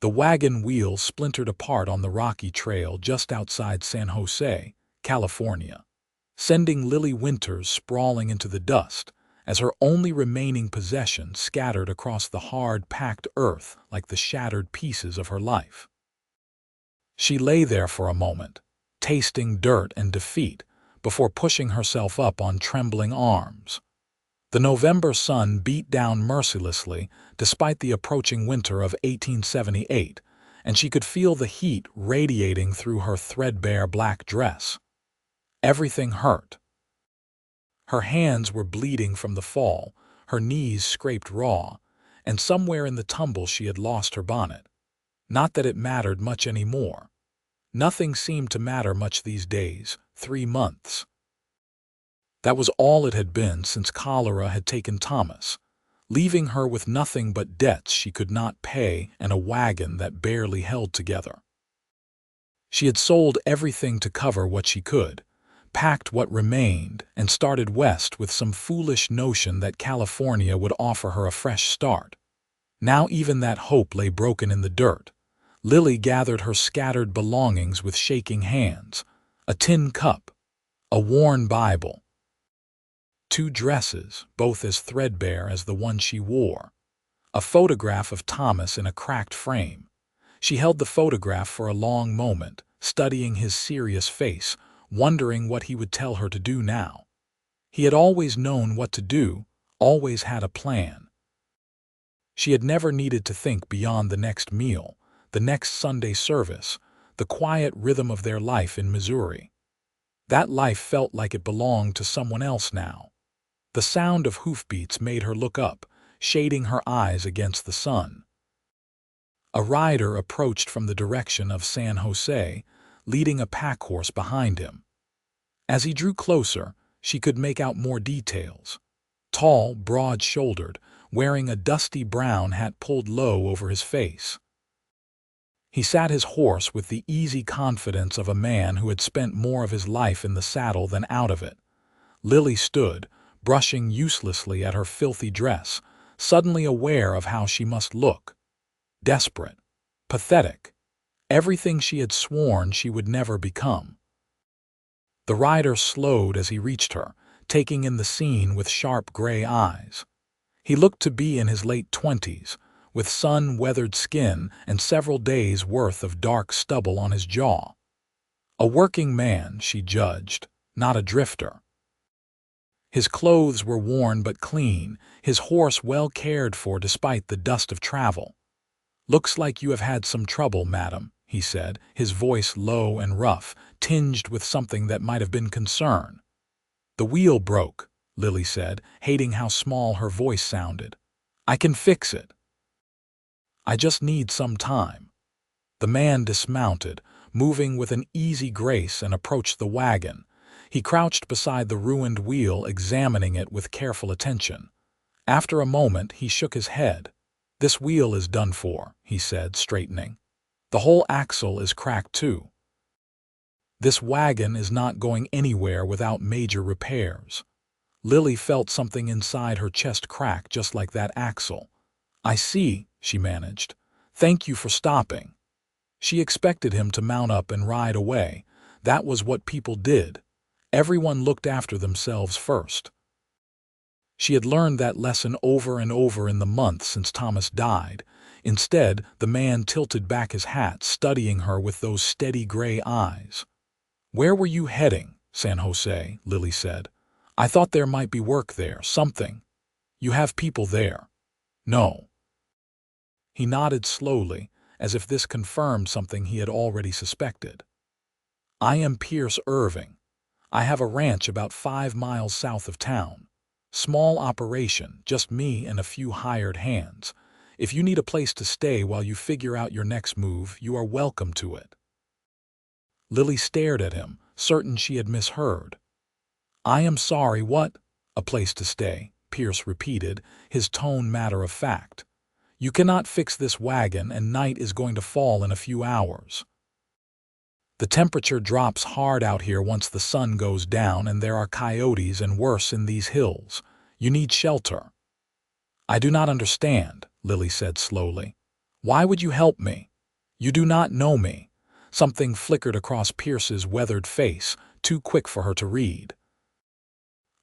The wagon wheel splintered apart on the rocky trail just outside San Jose, California, sending Lily Winters sprawling into the dust as her only remaining possession scattered across the hard, packed earth like the shattered pieces of her life. She lay there for a moment, tasting dirt and defeat, before pushing herself up on trembling arms. The November sun beat down mercilessly despite the approaching winter of 1878, and she could feel the heat radiating through her threadbare black dress. Everything hurt. Her hands were bleeding from the fall, her knees scraped raw, and somewhere in the tumble she had lost her bonnet. Not that it mattered much anymore. Nothing seemed to matter much these days, 3 months. That was all it had been since cholera had taken Thomas, leaving her with nothing but debts she could not pay and a wagon that barely held together. She had sold everything to cover what she could, packed what remained, and started west with some foolish notion that California would offer her a fresh start. Now even that hope lay broken in the dirt. Lily gathered her scattered belongings with shaking hands: a tin cup, a worn Bible, 2 dresses, both as threadbare as the one she wore, a photograph of Thomas in a cracked frame. She held the photograph for a long moment, studying his serious face, wondering what he would tell her to do now. He had always known what to do, always had a plan. She had never needed to think beyond the next meal, the next Sunday service, the quiet rhythm of their life in Missouri. That life felt like it belonged to someone else now. The sound of hoofbeats made her look up, shading her eyes against the sun. A rider approached from the direction of San Jose, leading a pack horse behind him. As he drew closer, she could make out more details. Tall, broad-shouldered, wearing a dusty brown hat pulled low over his face. He sat his horse with the easy confidence of a man who had spent more of his life in the saddle than out of it. Lily stood, brushing uselessly at her filthy dress, suddenly aware of how she must look. Desperate, pathetic, everything she had sworn she would never become. The rider slowed as he reached her, taking in the scene with sharp gray eyes. He looked to be in his late 20s, with sun-weathered skin and several days' worth of dark stubble on his jaw. A working man, she judged, not a drifter. His clothes were worn but clean, his horse well cared for despite the dust of travel. "Looks like you have had some trouble, madam," he said, his voice low and rough, tinged with something that might have been concern. "The wheel broke," Lily said, hating how small her voice sounded. "I can fix it. I just need some time." The man dismounted, moving with an easy grace, and approached the wagon. He crouched beside the ruined wheel, examining it with careful attention. After a moment, he shook his head. "This wheel is done for," he said, straightening. "The whole axle is cracked too. This wagon is not going anywhere without major repairs." Lily felt something inside her chest crack just like that axle. "I see," she managed. "Thank you for stopping." She expected him to mount up and ride away. That was what people did. Everyone looked after themselves first. She had learned that lesson over and over in the months since Thomas died. Instead, the man tilted back his hat, studying her with those steady gray eyes. "Where were you heading?" "San Jose," Lily said. "I thought there might be work there, something. You have people there?" "No." He nodded slowly, as if this confirmed something he had already suspected. "I am Pierce Irving. I have a ranch about 5 miles south of town. Small operation, just me and a few hired hands. If you need a place to stay while you figure out your next move, you are welcome to it." Lily stared at him, certain she had misheard. "I am sorry, what?" "A place to stay," Pierce repeated, his tone matter of fact. "You cannot fix this wagon, and night is going to fall in a few hours. The temperature drops hard out here once the sun goes down, and there are coyotes and worse in these hills. You need shelter." "I do not understand," Lily said slowly. "Why would you help me?" You do not know me. Something flickered across Pierce's weathered face, too quick for her to read.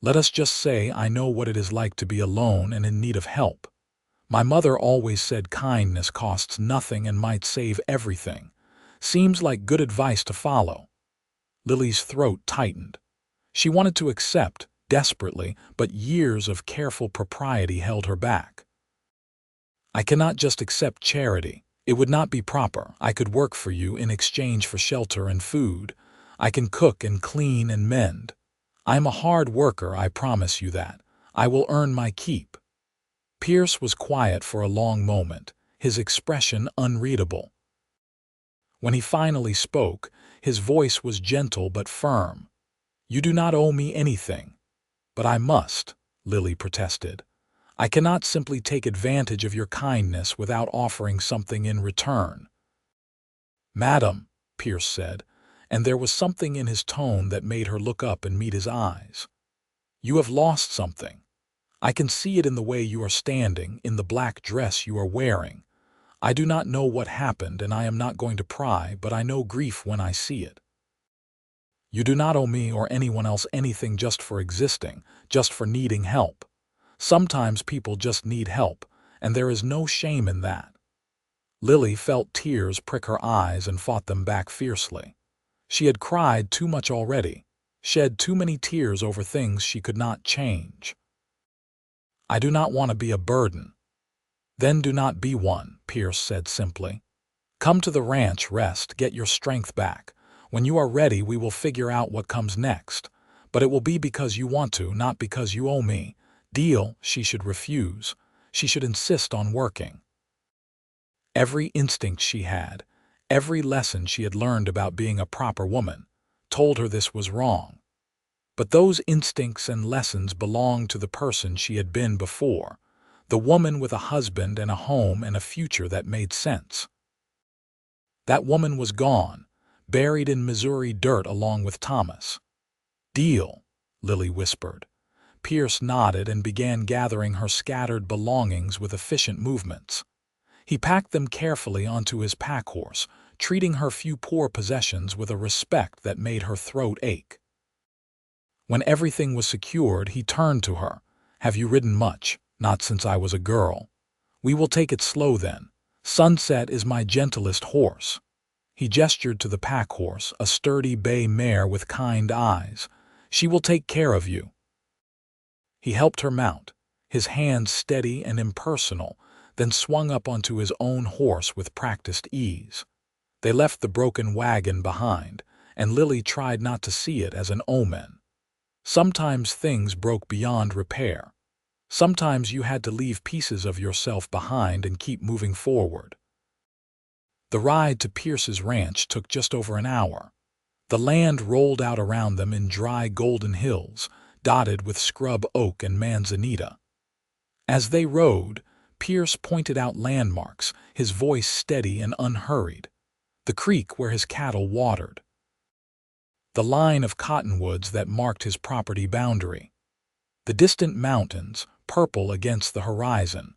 Let us just say I know what it is like to be alone and in need of help. My mother always said kindness costs nothing and might save everything. Seems like good advice to follow. Lily's throat tightened. She wanted to accept, desperately, but years of careful propriety held her back. I cannot just accept charity. It would not be proper. I could work for you in exchange for shelter and food. I can cook and clean and mend. I am a hard worker, I promise you that. I will earn my keep. Pierce was quiet for a long moment, his expression unreadable. When he finally spoke, his voice was gentle but firm. You do not owe me anything. But I must, Lily protested. I cannot simply take advantage of your kindness without offering something in return. Madam, Pierce said, and there was something in his tone that made her look up and meet his eyes. You have lost something. I can see it in the way you are standing, in the black dress you are wearing. I do not know what happened, and I am not going to pry, but I know grief when I see it. You do not owe me or anyone else anything just for existing, just for needing help. Sometimes people just need help, and there is no shame in that. Lily felt tears prick her eyes and fought them back fiercely. She had cried too much already, shed too many tears over things she could not change. I do not want to be a burden. Then do not be one, Pierce said simply. Come to the ranch, rest, get your strength back. When you are ready, we will figure out what comes next. But it will be because you want to, not because you owe me. Deal, she should refuse. She should insist on working. Every instinct she had, every lesson she had learned about being a proper woman, told her this was wrong. But those instincts and lessons belonged to the person she had been before, the woman with a husband and a home and a future that made sense. That woman was gone, buried in Missouri dirt along with Thomas. Deal, Lily whispered. Pierce nodded and began gathering her scattered belongings with efficient movements. He packed them carefully onto his pack horse, treating her few poor possessions with a respect that made her throat ache. When everything was secured, he turned to her. Have you ridden much? Not since I was a girl. We will take it slow then. Sunset is my gentlest horse. He gestured to the pack horse, a sturdy bay mare with kind eyes. She will take care of you. He helped her mount, his hands steady and impersonal, then swung up onto his own horse with practiced ease. They left the broken wagon behind, and Lily tried not to see it as an omen. Sometimes things broke beyond repair. Sometimes you had to leave pieces of yourself behind and keep moving forward. The ride to Pierce's ranch took just over an hour. The land rolled out around them in dry golden hills, dotted with scrub oak and manzanita. As they rode, Pierce pointed out landmarks, his voice steady and unhurried. The creek where his cattle watered. The line of cottonwoods that marked his property boundary. The distant mountains, purple against the horizon.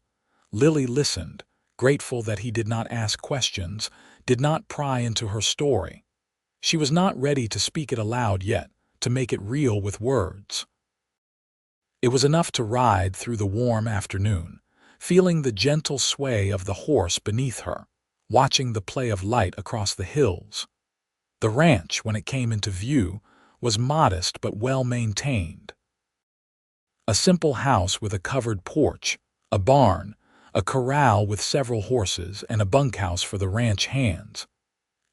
Lily listened, grateful that he did not ask questions, did not pry into her story. She was not ready to speak it aloud yet, to make it real with words. It was enough to ride through the warm afternoon, feeling the gentle sway of the horse beneath her, watching the play of light across the hills. The ranch, when it came into view, was modest but well-maintained. A simple house with a covered porch, a barn, a corral with several horses, and a bunkhouse for the ranch hands.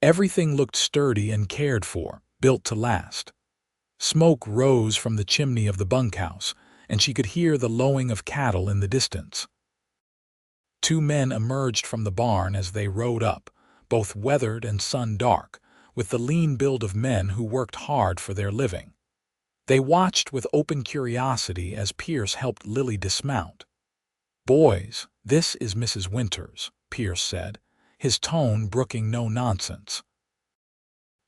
Everything looked sturdy and cared for, built to last. Smoke rose from the chimney of the bunkhouse, and she could hear the lowing of cattle in the distance. Two men emerged from the barn as they rode up, both weathered and sun-dark, with the lean build of men who worked hard for their living. They watched with open curiosity as Pierce helped Lily dismount. "Boys, this is Mrs. Winters," Pierce said, his tone brooking no nonsense.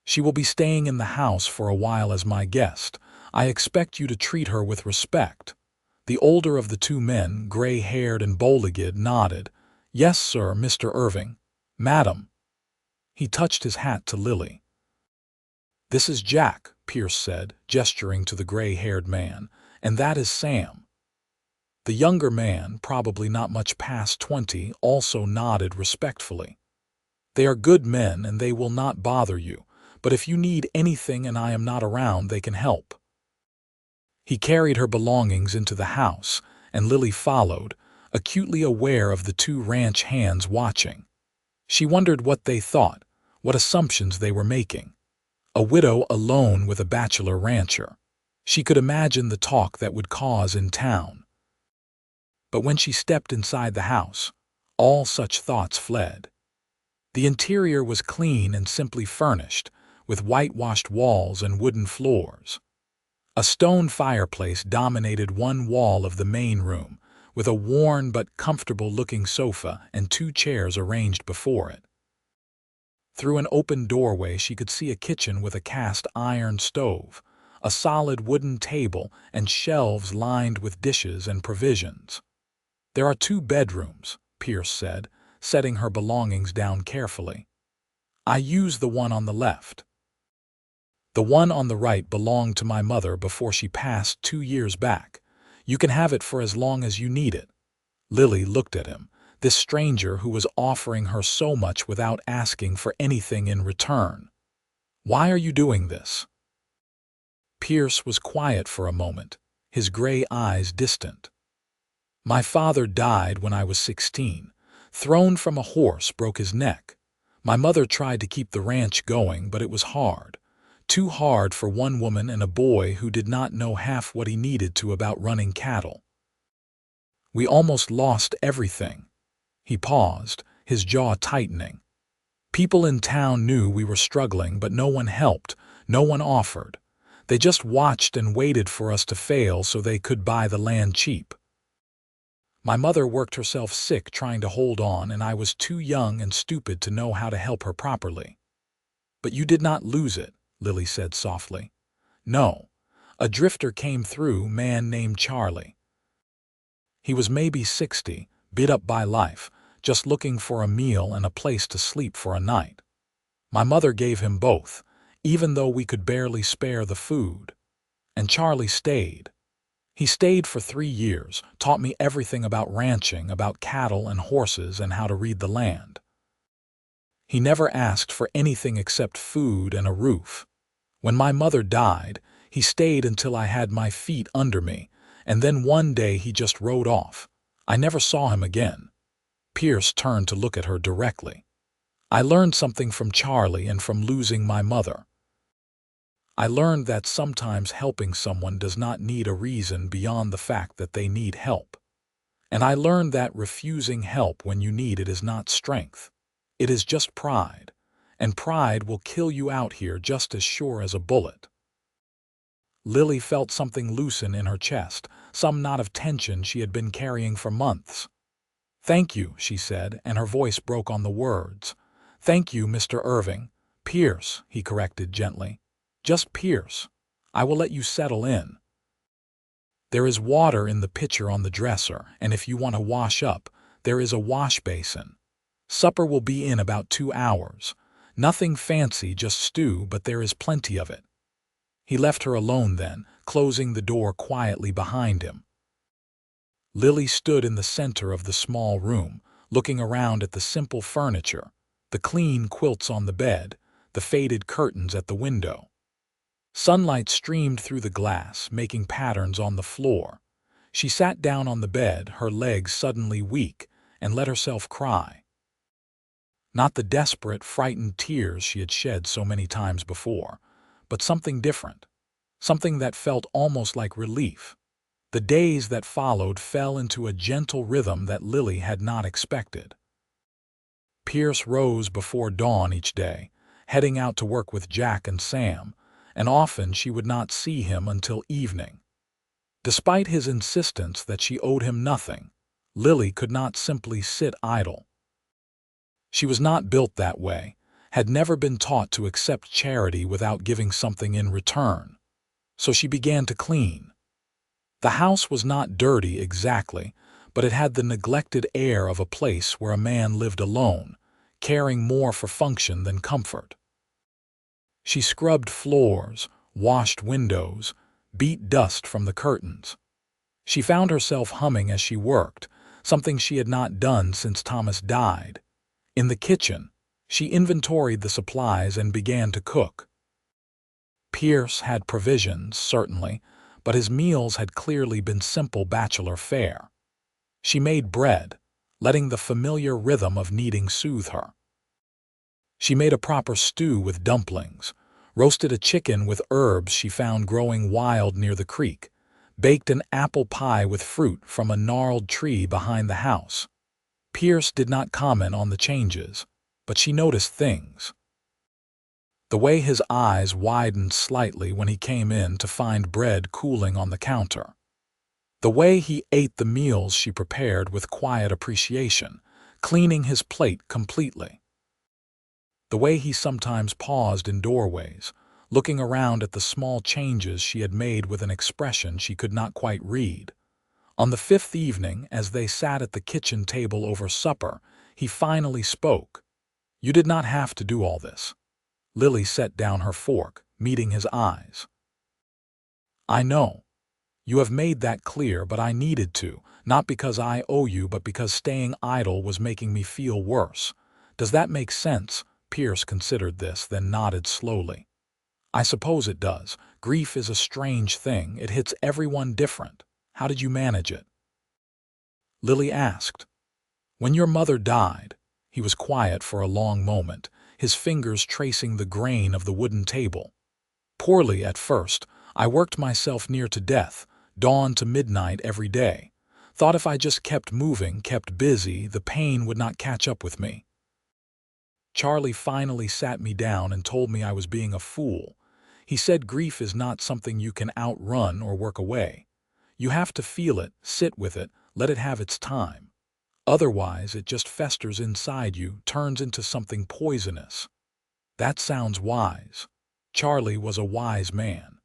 "She will be staying in the house for a while as my guest. I expect you to treat her with respect." The older of the two men, gray-haired and bow-legged, nodded. "Yes, sir, Mr. Irving." "Madam." He touched his hat to Lily. "This is Jack," Pierce said, gesturing to the gray-haired man, "and that is Sam." The younger man, probably not much past 20, also nodded respectfully. "They are good men and they will not bother you, but if you need anything and I am not around, they can help." He carried her belongings into the house, and Lily followed, acutely aware of the two ranch hands watching. She wondered what they thought, what assumptions they were making. A widow alone with a bachelor rancher. She could imagine the talk that would cause in town. But when she stepped inside the house, all such thoughts fled. The interior was clean and simply furnished, with whitewashed walls and wooden floors. A stone fireplace dominated one wall of the main room, with a worn but comfortable-looking sofa and two chairs arranged before it. Through an open doorway she could see a kitchen with a cast-iron stove, a solid wooden table, and shelves lined with dishes and provisions. "There are 2 bedrooms," Pierce said, setting her belongings down carefully. "I use the one on the left. The one on the right belonged to my mother before she passed 2 years back. You can have it for as long as you need it." Lily looked at him, this stranger who was offering her so much without asking for anything in return. "Why are you doing this?" Pierce was quiet for a moment, his gray eyes distant. "My father died when I was 16. Thrown from a horse, broke his neck. My mother tried to keep the ranch going, but it was hard. Too hard for one woman and a boy who did not know half what he needed to about running cattle. We almost lost everything." He paused, his jaw tightening. "People in town knew we were struggling, but no one helped, no one offered. They just watched and waited for us to fail so they could buy the land cheap. My mother worked herself sick trying to hold on, and I was too young and stupid to know how to help her properly." "But you did not lose it," Lily said softly. "No. A drifter came through, man named Charlie. He was maybe 60, beat up by life, just looking for a meal and a place to sleep for a night. My mother gave him both, even though we could barely spare the food. And Charlie stayed. He stayed for 3 years, taught me everything about ranching, about cattle and horses, and how to read the land. He never asked for anything except food and a roof. When my mother died, he stayed until I had my feet under me, and then one day he just rode off. I never saw him again." Pierce turned to look at her directly. "I learned something from Charlie and from losing my mother. I learned that sometimes helping someone does not need a reason beyond the fact that they need help. And I learned that refusing help when you need it is not strength. It is just pride. And pride will kill you out here just as sure as a bullet." Lily felt something loosen in her chest, some knot of tension she had been carrying for months. "Thank you," she said, and her voice broke on the words. "Thank you, Mr. Irving." "Pierce," he corrected gently. "Just Pierce. I will let you settle in. There is water in the pitcher on the dresser, and if you want to wash up, there is a wash basin. Supper will be in about 2 hours. Nothing fancy, just stew, but there is plenty of it." He left her alone then, closing the door quietly behind him. Lily stood in the center of the small room, looking around at the simple furniture, the clean quilts on the bed, the faded curtains at the window. Sunlight streamed through the glass, making patterns on the floor. She sat down on the bed, her legs suddenly weak, and let herself cry. Not the desperate, frightened tears she had shed so many times before, but something different, something that felt almost like relief. The days that followed fell into a gentle rhythm that Lily had not expected. Pierce rose before dawn each day, heading out to work with Jack and Sam, and often she would not see him until evening. Despite his insistence that she owed him nothing, Lily could not simply sit idle. She was not built that way, had never been taught to accept charity without giving something in return. So she began to clean. The house was not dirty exactly, but it had the neglected air of a place where a man lived alone, caring more for function than comfort. She scrubbed floors, washed windows, beat dust from the curtains. She found herself humming as she worked, something she had not done since Thomas died. In the kitchen, she inventoried the supplies and began to cook. Pierce had provisions, certainly, but his meals had clearly been simple bachelor fare. She made bread, letting the familiar rhythm of kneading soothe her. She made a proper stew with dumplings, roasted a chicken with herbs she found growing wild near the creek, baked an apple pie with fruit from a gnarled tree behind the house. Pierce did not comment on the changes, but she noticed things. The way his eyes widened slightly when he came in to find bread cooling on the counter. The way he ate the meals she prepared with quiet appreciation, cleaning his plate completely. The way he sometimes paused in doorways, looking around at the small changes she had made with an expression she could not quite read. On the fifth evening, as they sat at the kitchen table over supper, he finally spoke. "You did not have to do all this." Lily set down her fork, meeting his eyes. "I know. You have made that clear, but I needed to, not because I owe you, but because staying idle was making me feel worse. Does that make sense?" Pierce considered this, then nodded slowly. "I suppose it does. Grief is a strange thing. It hits everyone different. How did you manage it?" Lily asked. "When your mother died," he was quiet for a long moment, his fingers tracing the grain of the wooden table. "Poorly at first. I worked myself near to death, dawn to midnight every day. Thought if I just kept moving, kept busy, the pain would not catch up with me. Charlie finally sat me down and told me I was being a fool. He said grief is not something you can outrun or work away. You have to feel it, sit with it, let it have its time. Otherwise, it just festers inside you, turns into something poisonous." That sounds wise. Charlie was a wise man.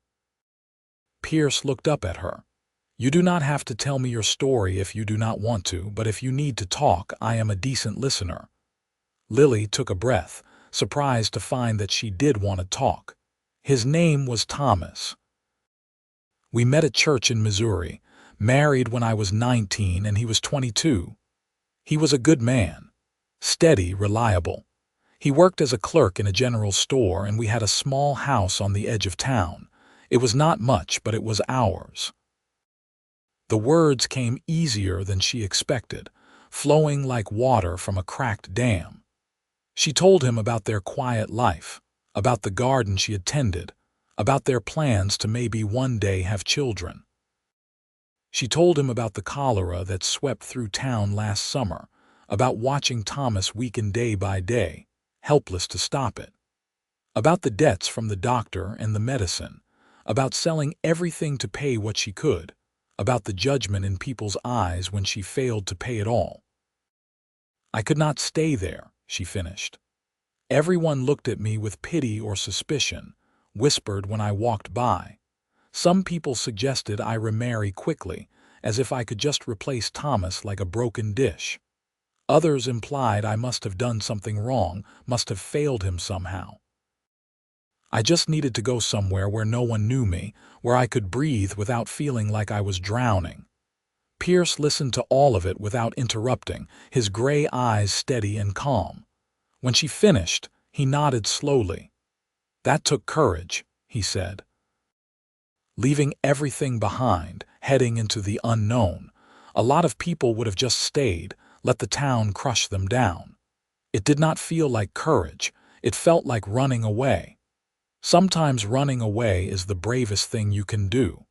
Pierce looked up at her. "You do not have to tell me your story if you do not want to, but if you need to talk, I am a decent listener." Lily took a breath, surprised to find that she did want to talk. "His name was Thomas. We met at church in Missouri, married when I was 19 and he was 22. He was a good man, steady, reliable. He worked as a clerk in a general store, and we had a small house on the edge of town. It was not much, but it was ours." The words came easier than she expected, flowing like water from a cracked dam. She told him about their quiet life, about the garden she had tended, about their plans to maybe one day have children. She told him about the cholera that swept through town last summer, about watching Thomas weaken day by day, helpless to stop it, about the debts from the doctor and the medicine, about selling everything to pay what she could, about the judgment in people's eyes when she failed to pay it all. "I could not stay there," she finished. "Everyone looked at me with pity or suspicion, whispered when I walked by. Some people suggested I remarry quickly, as if I could just replace Thomas like a broken dish. Others implied I must have done something wrong, must have failed him somehow. I just needed to go somewhere where no one knew me, where I could breathe without feeling like I was drowning." Pierce listened to all of it without interrupting, his gray eyes steady and calm. When she finished, he nodded slowly. "That took courage," he said. "Leaving everything behind, heading into the unknown. A lot of people would have just stayed, let the town crush them down. It did not feel like courage, it felt like running away. Sometimes running away is the bravest thing you can do."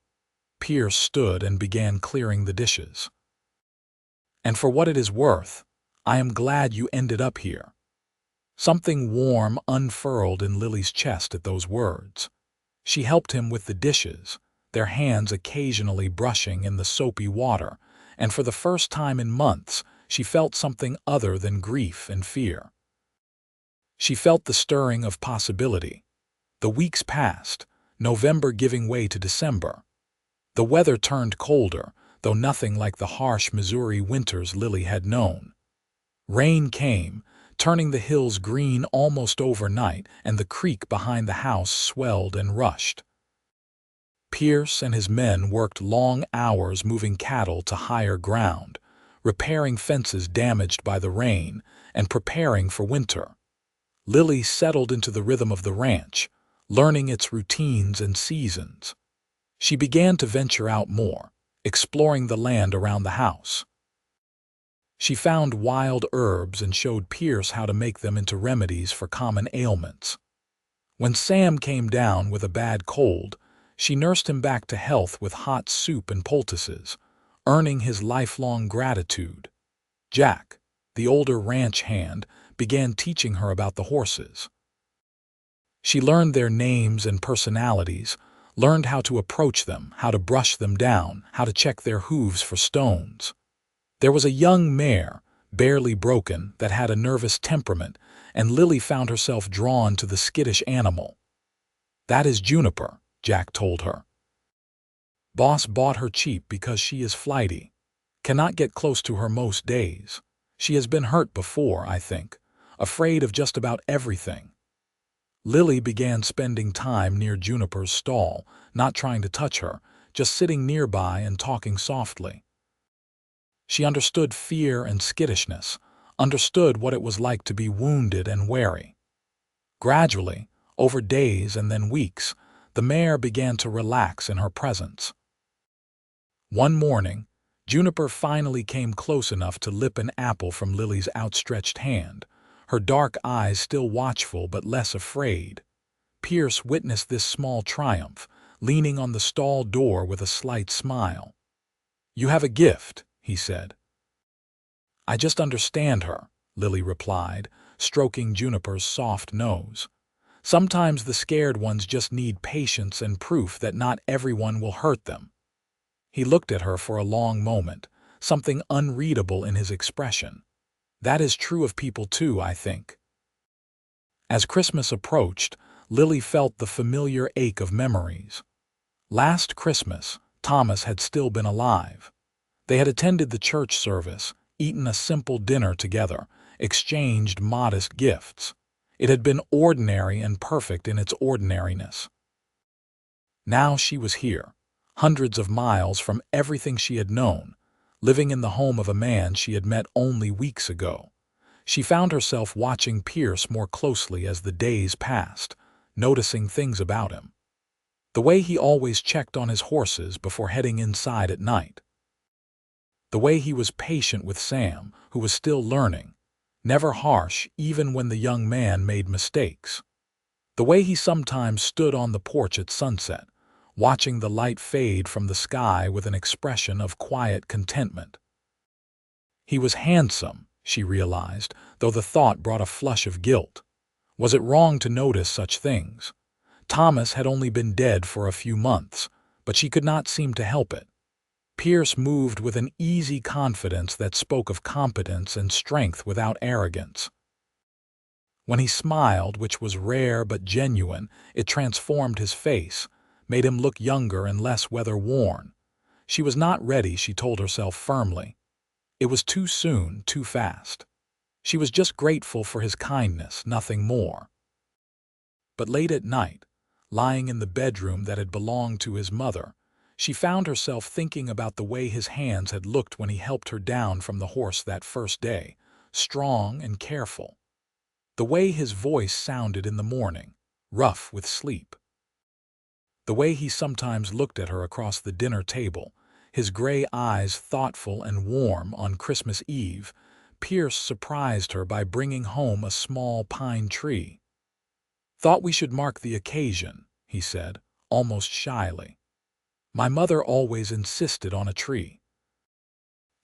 Pierce stood and began clearing the dishes. "And for what it is worth, I am glad you ended up here." Something warm unfurled in Lily's chest at those words. She helped him with the dishes, their hands occasionally brushing in the soapy water, and for the first time in months, she felt something other than grief and fear. She felt the stirring of possibility. The weeks passed, November giving way to December. The weather turned colder, though nothing like the harsh Missouri winters Lily had known. Rain came, turning the hills green almost overnight, and the creek behind the house swelled and rushed. Pierce and his men worked long hours moving cattle to higher ground, repairing fences damaged by the rain, and preparing for winter. Lily settled into the rhythm of the ranch, learning its routines and seasons. She began to venture out more, exploring the land around the house. She found wild herbs and showed Pierce how to make them into remedies for common ailments. When Sam came down with a bad cold, she nursed him back to health with hot soup and poultices, earning his lifelong gratitude. Jack, the older ranch hand, began teaching her about the horses. She learned their names and personalities, learned how to approach them, how to brush them down, how to check their hooves for stones. There was a young mare, barely broken, that had a nervous temperament, and Lily found herself drawn to the skittish animal. "That is Juniper," Jack told her. "Boss bought her cheap because she is flighty. Cannot get close to her most days. She has been hurt before, I think, afraid of just about everything." Lily began spending time near Juniper's stall, not trying to touch her, just sitting nearby and talking softly. She understood fear and skittishness, understood what it was like to be wounded and wary. Gradually, over days and then weeks, the mare began to relax in her presence. One morning, Juniper finally came close enough to lip an apple from Lily's outstretched hand, her dark eyes still watchful but less afraid. Pierce witnessed this small triumph, leaning on the stall door with a slight smile. "You have a gift," he said. "I just understand her," Lily replied, stroking Juniper's soft nose. "Sometimes the scared ones just need patience and proof that not everyone will hurt them." He looked at her for a long moment, something unreadable in his expression. "That is true of people too, I think." As Christmas approached, Lily felt the familiar ache of memories. Last Christmas, Thomas had still been alive. They had attended the church service, eaten a simple dinner together, exchanged modest gifts. It had been ordinary and perfect in its ordinariness. Now she was here, hundreds of miles from everything she had known, living in the home of a man she had met only weeks ago. She found herself watching Pierce more closely as the days passed, noticing things about him. The way he always checked on his horses before heading inside at night. The way he was patient with Sam, who was still learning, never harsh even when the young man made mistakes. The way he sometimes stood on the porch at sunset, watching the light fade from the sky with an expression of quiet contentment. He was handsome, she realized, though the thought brought a flush of guilt. Was it wrong to notice such things? Thomas had only been dead for a few months, but she could not seem to help it. Pierce moved with an easy confidence that spoke of competence and strength without arrogance. When he smiled, which was rare but genuine, it transformed his face, made him look younger and less weather-worn. She was not ready, she told herself firmly. It was too soon, too fast. She was just grateful for his kindness, nothing more. But late at night, lying in the bedroom that had belonged to his mother, she found herself thinking about the way his hands had looked when he helped her down from the horse that first day, strong and careful. The way his voice sounded in the morning, rough with sleep. The way he sometimes looked at her across the dinner table, his gray eyes thoughtful and warm on Christmas Eve. Pierce surprised her by bringing home a small pine tree. "Thought we should mark the occasion," he said, almost shyly. "My mother always insisted on a tree.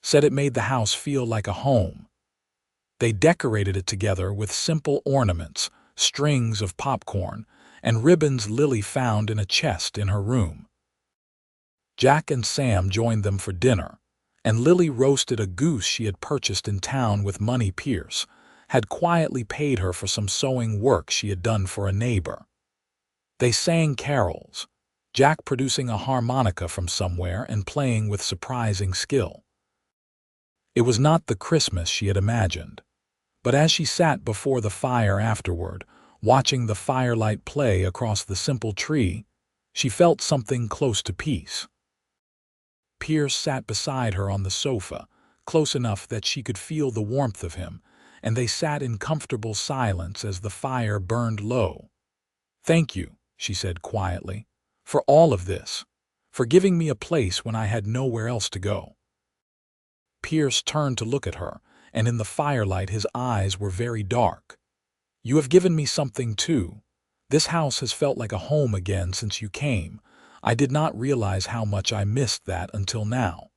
Said it made the house feel like a home." They decorated it together with simple ornaments, strings of popcorn, and ribbons Lily found in a chest in her room. Jack and Sam joined them for dinner, and Lily roasted a goose she had purchased in town with money Pierce had quietly paid her for some sewing work she had done for a neighbor. They sang carols, Jack producing a harmonica from somewhere and playing with surprising skill. It was not the Christmas she had imagined, But as she sat before the fire afterward, watching the firelight play across the simple tree, she felt something close to peace. Pierce sat beside her on the sofa, close enough that she could feel the warmth of him, and they sat in comfortable silence as the fire burned low. "Thank you," she said quietly, "for all of this, for giving me a place when I had nowhere else to go." Pierce turned to look at her, and in the firelight his eyes were very dark. "You have given me something too. This house has felt like a home again since you came. I did not realize how much I missed that until now."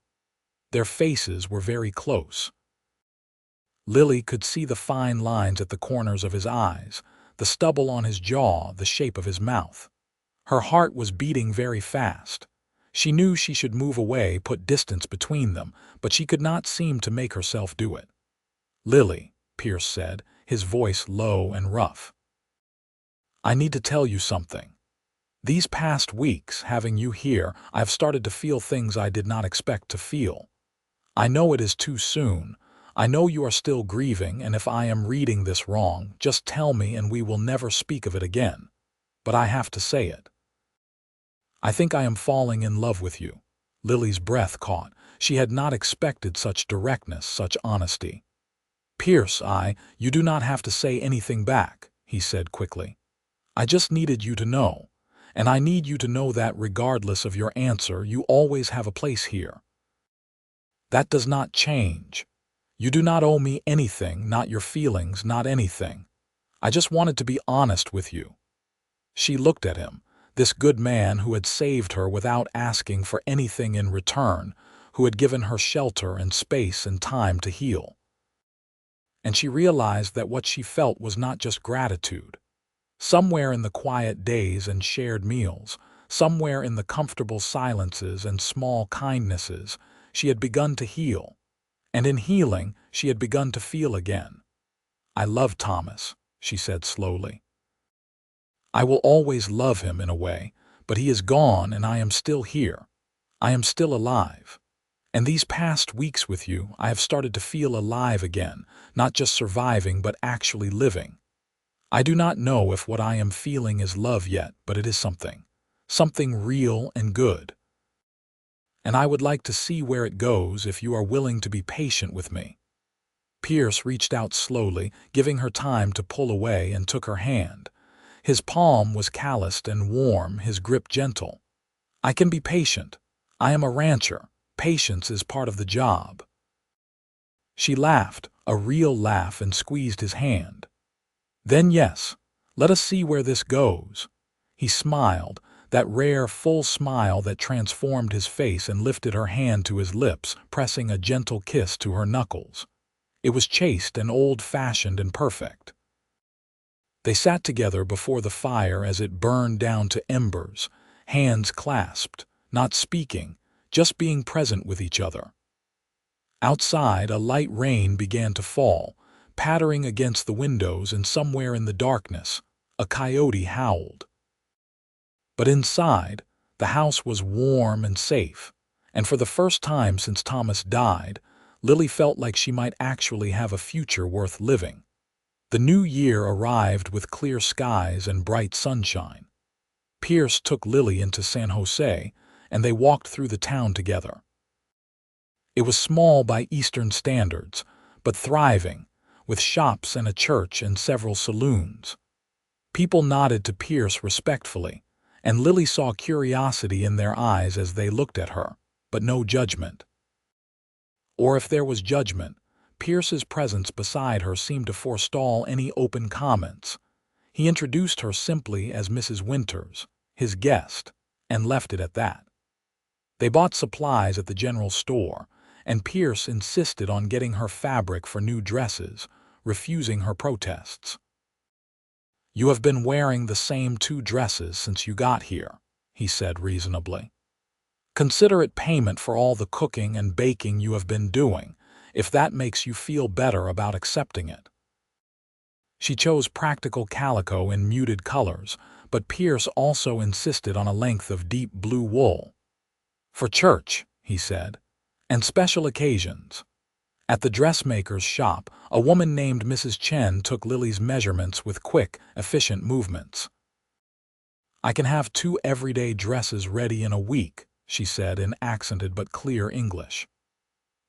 Their faces were very close. Lily could see the fine lines at the corners of his eyes, the stubble on his jaw, the shape of his mouth. Her heart was beating very fast. She knew she should move away, put distance between them, but she could not seem to make herself do it. "Lily," Pierce said, his voice low and rough, "I need to tell you something. These past weeks, having you here, I've started to feel things I did not expect to feel. I know it is too soon. I know you are still grieving, and if I am reading this wrong, just tell me and we will never speak of it again. But I have to say it. I think I am falling in love with you." Lily's breath caught. She had not expected such directness, such honesty. "Pierce, you do not have to say anything back," he said quickly. "I just needed you to know. And I need you to know that regardless of your answer, you always have a place here. That does not change. You do not owe me anything, not your feelings, not anything. I just wanted to be honest with you." She looked at him, this good man who had saved her without asking for anything in return, who had given her shelter and space and time to heal. And she realized that what she felt was not just gratitude. Somewhere in the quiet days and shared meals, somewhere in the comfortable silences and small kindnesses, she had begun to heal. And in healing, she had begun to feel again. "I love Thomas," she said slowly. "I will always love him in a way, but he is gone and I am still here. I am still alive. And these past weeks with you, I have started to feel alive again, not just surviving but actually living. I do not know if what I am feeling is love yet, but it is something real and good. And I would like to see where it goes if you are willing to be patient with me." Pierce reached out slowly, giving her time to pull away, and took her hand. His palm was calloused and warm, his grip gentle. "I can be patient. I am a rancher. Patience is part of the job." She laughed, a real laugh, and squeezed his hand. "Then yes, let us see where this goes." He smiled, that rare, full smile that transformed his face, and lifted her hand to his lips, pressing a gentle kiss to her knuckles. It was chaste and old-fashioned and perfect. They sat together before the fire as it burned down to embers, hands clasped, not speaking, just being present with each other. Outside, a light rain began to fall, pattering against the windows, and somewhere in the darkness, a coyote howled. But inside, the house was warm and safe, and for the first time since Thomas died, Lily felt like she might actually have a future worth living. The new year arrived with clear skies and bright sunshine. Pierce took Lily into San Jose, and they walked through the town together. It was small by Eastern standards, but thriving, with shops and a church and several saloons. People nodded to Pierce respectfully, and Lily saw curiosity in their eyes as they looked at her, but no judgment. Or if there was judgment, Pierce's presence beside her seemed to forestall any open comments. He introduced her simply as Mrs. Winters, his guest, and left it at that. They bought supplies at the general store, and Pierce insisted on getting her fabric for new dresses, refusing her protests. "You have been wearing the same 2 dresses since you got here," he said reasonably. "Consider it payment for all the cooking and baking you have been doing, if that makes you feel better about accepting it." She chose practical calico in muted colors, but Pierce also insisted on a length of deep blue wool. "For church," he said, "and special occasions." At the dressmaker's shop, a woman named Mrs. Chen took Lily's measurements with quick, efficient movements. "I can have 2 everyday dresses ready in a week," she said in accented but clear English.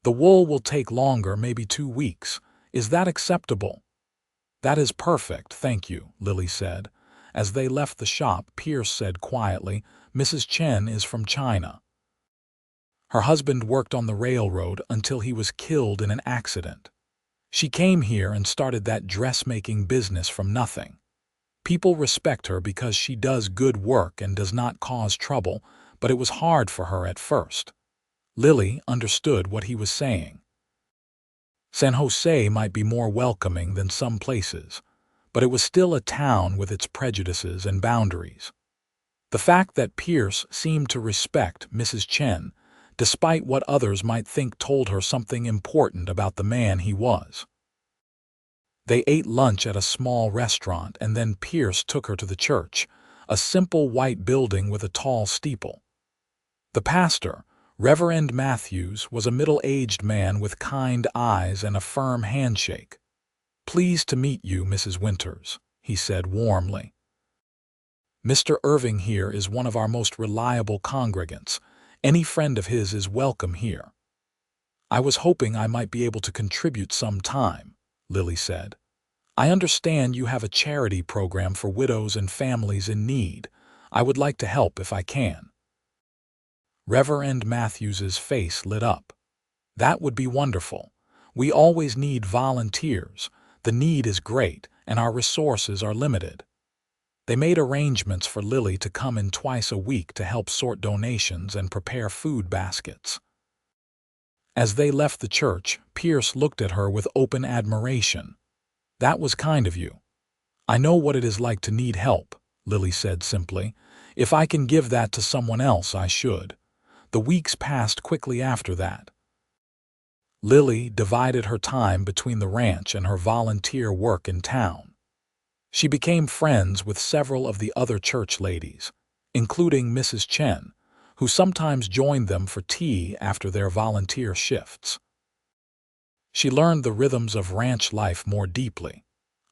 "The wool will take longer, maybe 2 weeks. Is that acceptable?" "That is perfect, thank you," Lily said. As they left the shop, Pierce said quietly, "Mrs. Chen is from China. Her husband worked on the railroad until he was killed in an accident. She came here and started that dressmaking business from nothing. People respect her because she does good work and does not cause trouble, but it was hard for her at first." Lily understood what he was saying. San Jose might be more welcoming than some places, but it was still a town with its prejudices and boundaries. The fact that Pierce seemed to respect Mrs. Chen, despite what others might think, told her something important about the man he was. They ate lunch at a small restaurant, and then Pierce took her to the church, a simple white building with a tall steeple. The pastor, Reverend Matthews, was a middle-aged man with kind eyes and a firm handshake. "Pleased to meet you, Mrs. Winters," he said warmly. "Mr. Irving here is one of our most reliable congregants. Any friend of his is welcome here." "I was hoping I might be able to contribute some time," Lily said. "I understand you have a charity program for widows and families in need. I would like to help if I can." Reverend Matthews's face lit up. "That would be wonderful. We always need volunteers. The need is great, and our resources are limited." They made arrangements for Lily to come in twice a week to help sort donations and prepare food baskets. As they left the church, Pierce looked at her with open admiration. "That was kind of you." "I know what it is like to need help," Lily said simply. "If I can give that to someone else, I should." The weeks passed quickly after that. Lily divided her time between the ranch and her volunteer work in town. She became friends with several of the other church ladies, including Mrs. Chen, who sometimes joined them for tea after their volunteer shifts. She learned the rhythms of ranch life more deeply,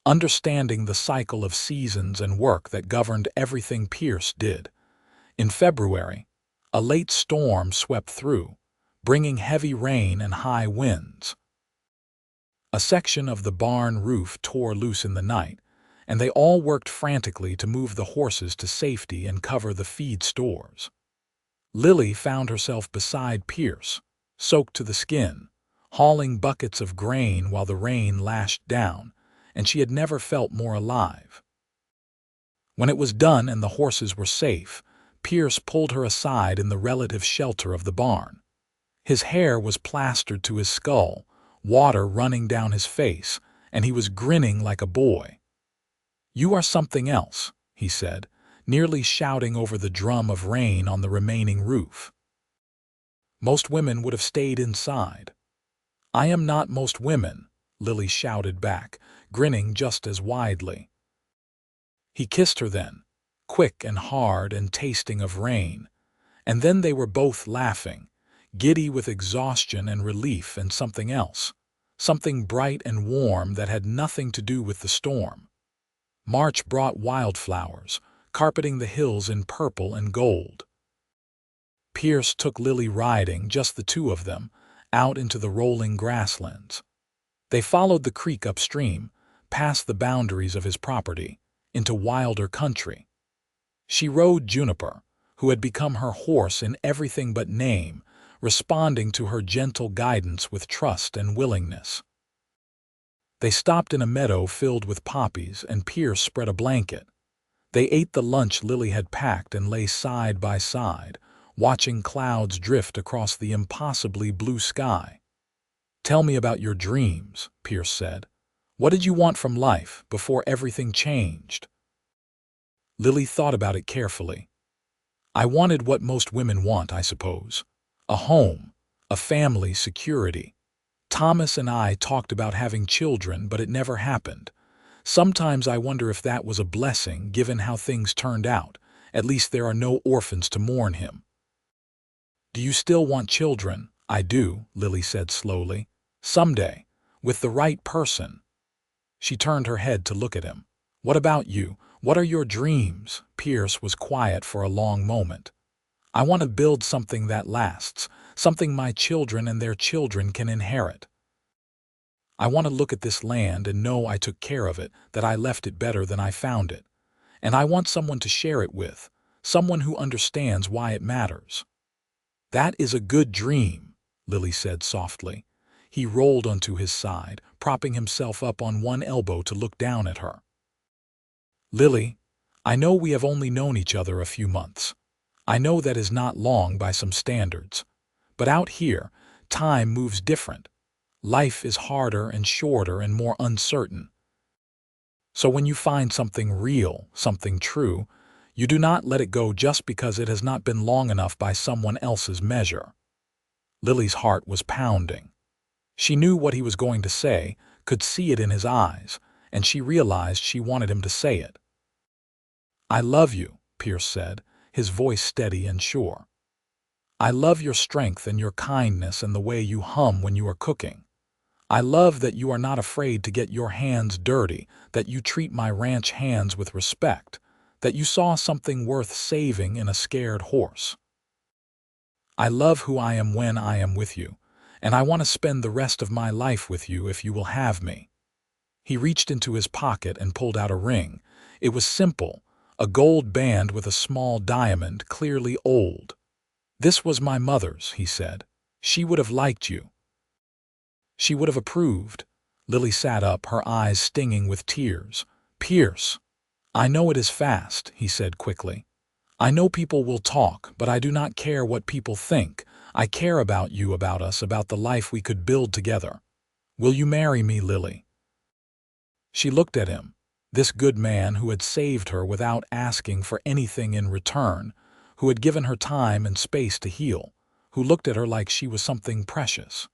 understanding the cycle of seasons and work that governed everything Pierce did. In February, a late storm swept through, bringing heavy rain and high winds. A section of the barn roof tore loose in the night, and they all worked frantically to move the horses to safety and cover the feed stores. Lily found herself beside Pierce, soaked to the skin, hauling buckets of grain while the rain lashed down, and she had never felt more alive. When it was done and the horses were safe, Pierce pulled her aside in the relative shelter of the barn. His hair was plastered to his skull, water running down his face, and he was grinning like a boy. "You are something else," he said, nearly shouting over the drum of rain on the remaining roof. "Most women would have stayed inside." "I am not most women," Lily shouted back, grinning just as widely. He kissed her then, quick and hard and tasting of rain, and then they were both laughing, giddy with exhaustion and relief and something else, something bright and warm that had nothing to do with the storm. March brought wildflowers, carpeting the hills in purple and gold. Pierce took Lily riding, just the two of them, out into the rolling grasslands. They followed the creek upstream, past the boundaries of his property, into wilder country. She rode Juniper, who had become her horse in everything but name, responding to her gentle guidance with trust and willingness. They stopped in a meadow filled with poppies, and Pierce spread a blanket. They ate the lunch Lily had packed and lay side by side, watching clouds drift across the impossibly blue sky. "Tell me about your dreams," Pierce said. "What did you want from life before everything changed?" Lily thought about it carefully. "I wanted what most women want, I suppose. A home, a family, security. Thomas and I talked about having children, but it never happened. Sometimes I wonder if that was a blessing, given how things turned out. At least there are no orphans to mourn him." "Do you still want children?" "I do," Lily said slowly. Someday, with the right person. She turned her head to look at him. What about you? What are your dreams? Pierce was quiet for a long moment. I want to build something that lasts, something my children and their children can inherit. I want to look at this land and know I took care of it, that I left it better than I found it. And I want someone to share it with, someone who understands why it matters. That is a good dream, Lily said softly. He rolled onto his side, propping himself up on one elbow to look down at her. Lily, I know we have only known each other a few months. I know that is not long by some standards. But out here, time moves different. Life is harder and shorter and more uncertain. So when you find something real, something true, you do not let it go just because it has not been long enough by someone else's measure. Lily's heart was pounding. She knew what he was going to say, could see it in his eyes, and she realized she wanted him to say it. I love you, Pierce said, his voice steady and sure. I love your strength and your kindness and the way you hum when you are cooking. I love that you are not afraid to get your hands dirty, that you treat my ranch hands with respect, that you saw something worth saving in a scared horse. I love who I am when I am with you, and I want to spend the rest of my life with you if you will have me. He reached into his pocket and pulled out a ring. It was simple, a gold band with a small diamond, clearly old. This was my mother's, he said. She would have liked you. She would have approved. Lily sat up, her eyes stinging with tears. Pierce, I know it is fast, he said quickly. I know people will talk, but I do not care what people think. I care about you, about us, about the life we could build together. Will you marry me, Lily? She looked at him, this good man who had saved her without asking for anything in return, who had given her time and space to heal, who looked at her like she was something precious.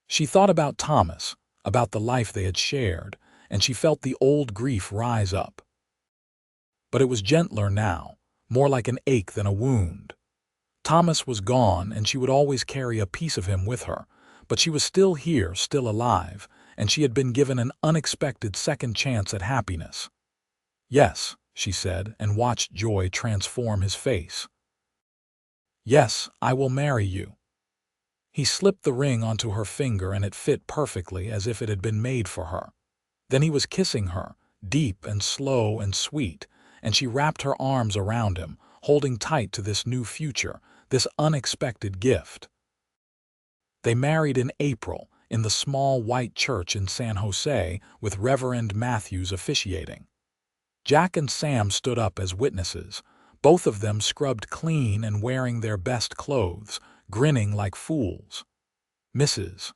She thought about Thomas, about the life they had shared, and she felt the old grief rise up. But it was gentler now, more like an ache than a wound. Thomas was gone, and she would always carry a piece of him with her, but she was still here, still alive, and she had been given an unexpected second chance at happiness. Yes, she said, and watched joy transform his face. Yes, I will marry you. He slipped the ring onto her finger and it fit perfectly as if it had been made for her. Then he was kissing her, deep and slow and sweet, and she wrapped her arms around him, holding tight to this new future, this unexpected gift. They married in April, in the small white church in San Jose, with Reverend Matthews officiating. Jack and Sam stood up as witnesses, both of them scrubbed clean and wearing their best clothes, grinning like fools. Mrs.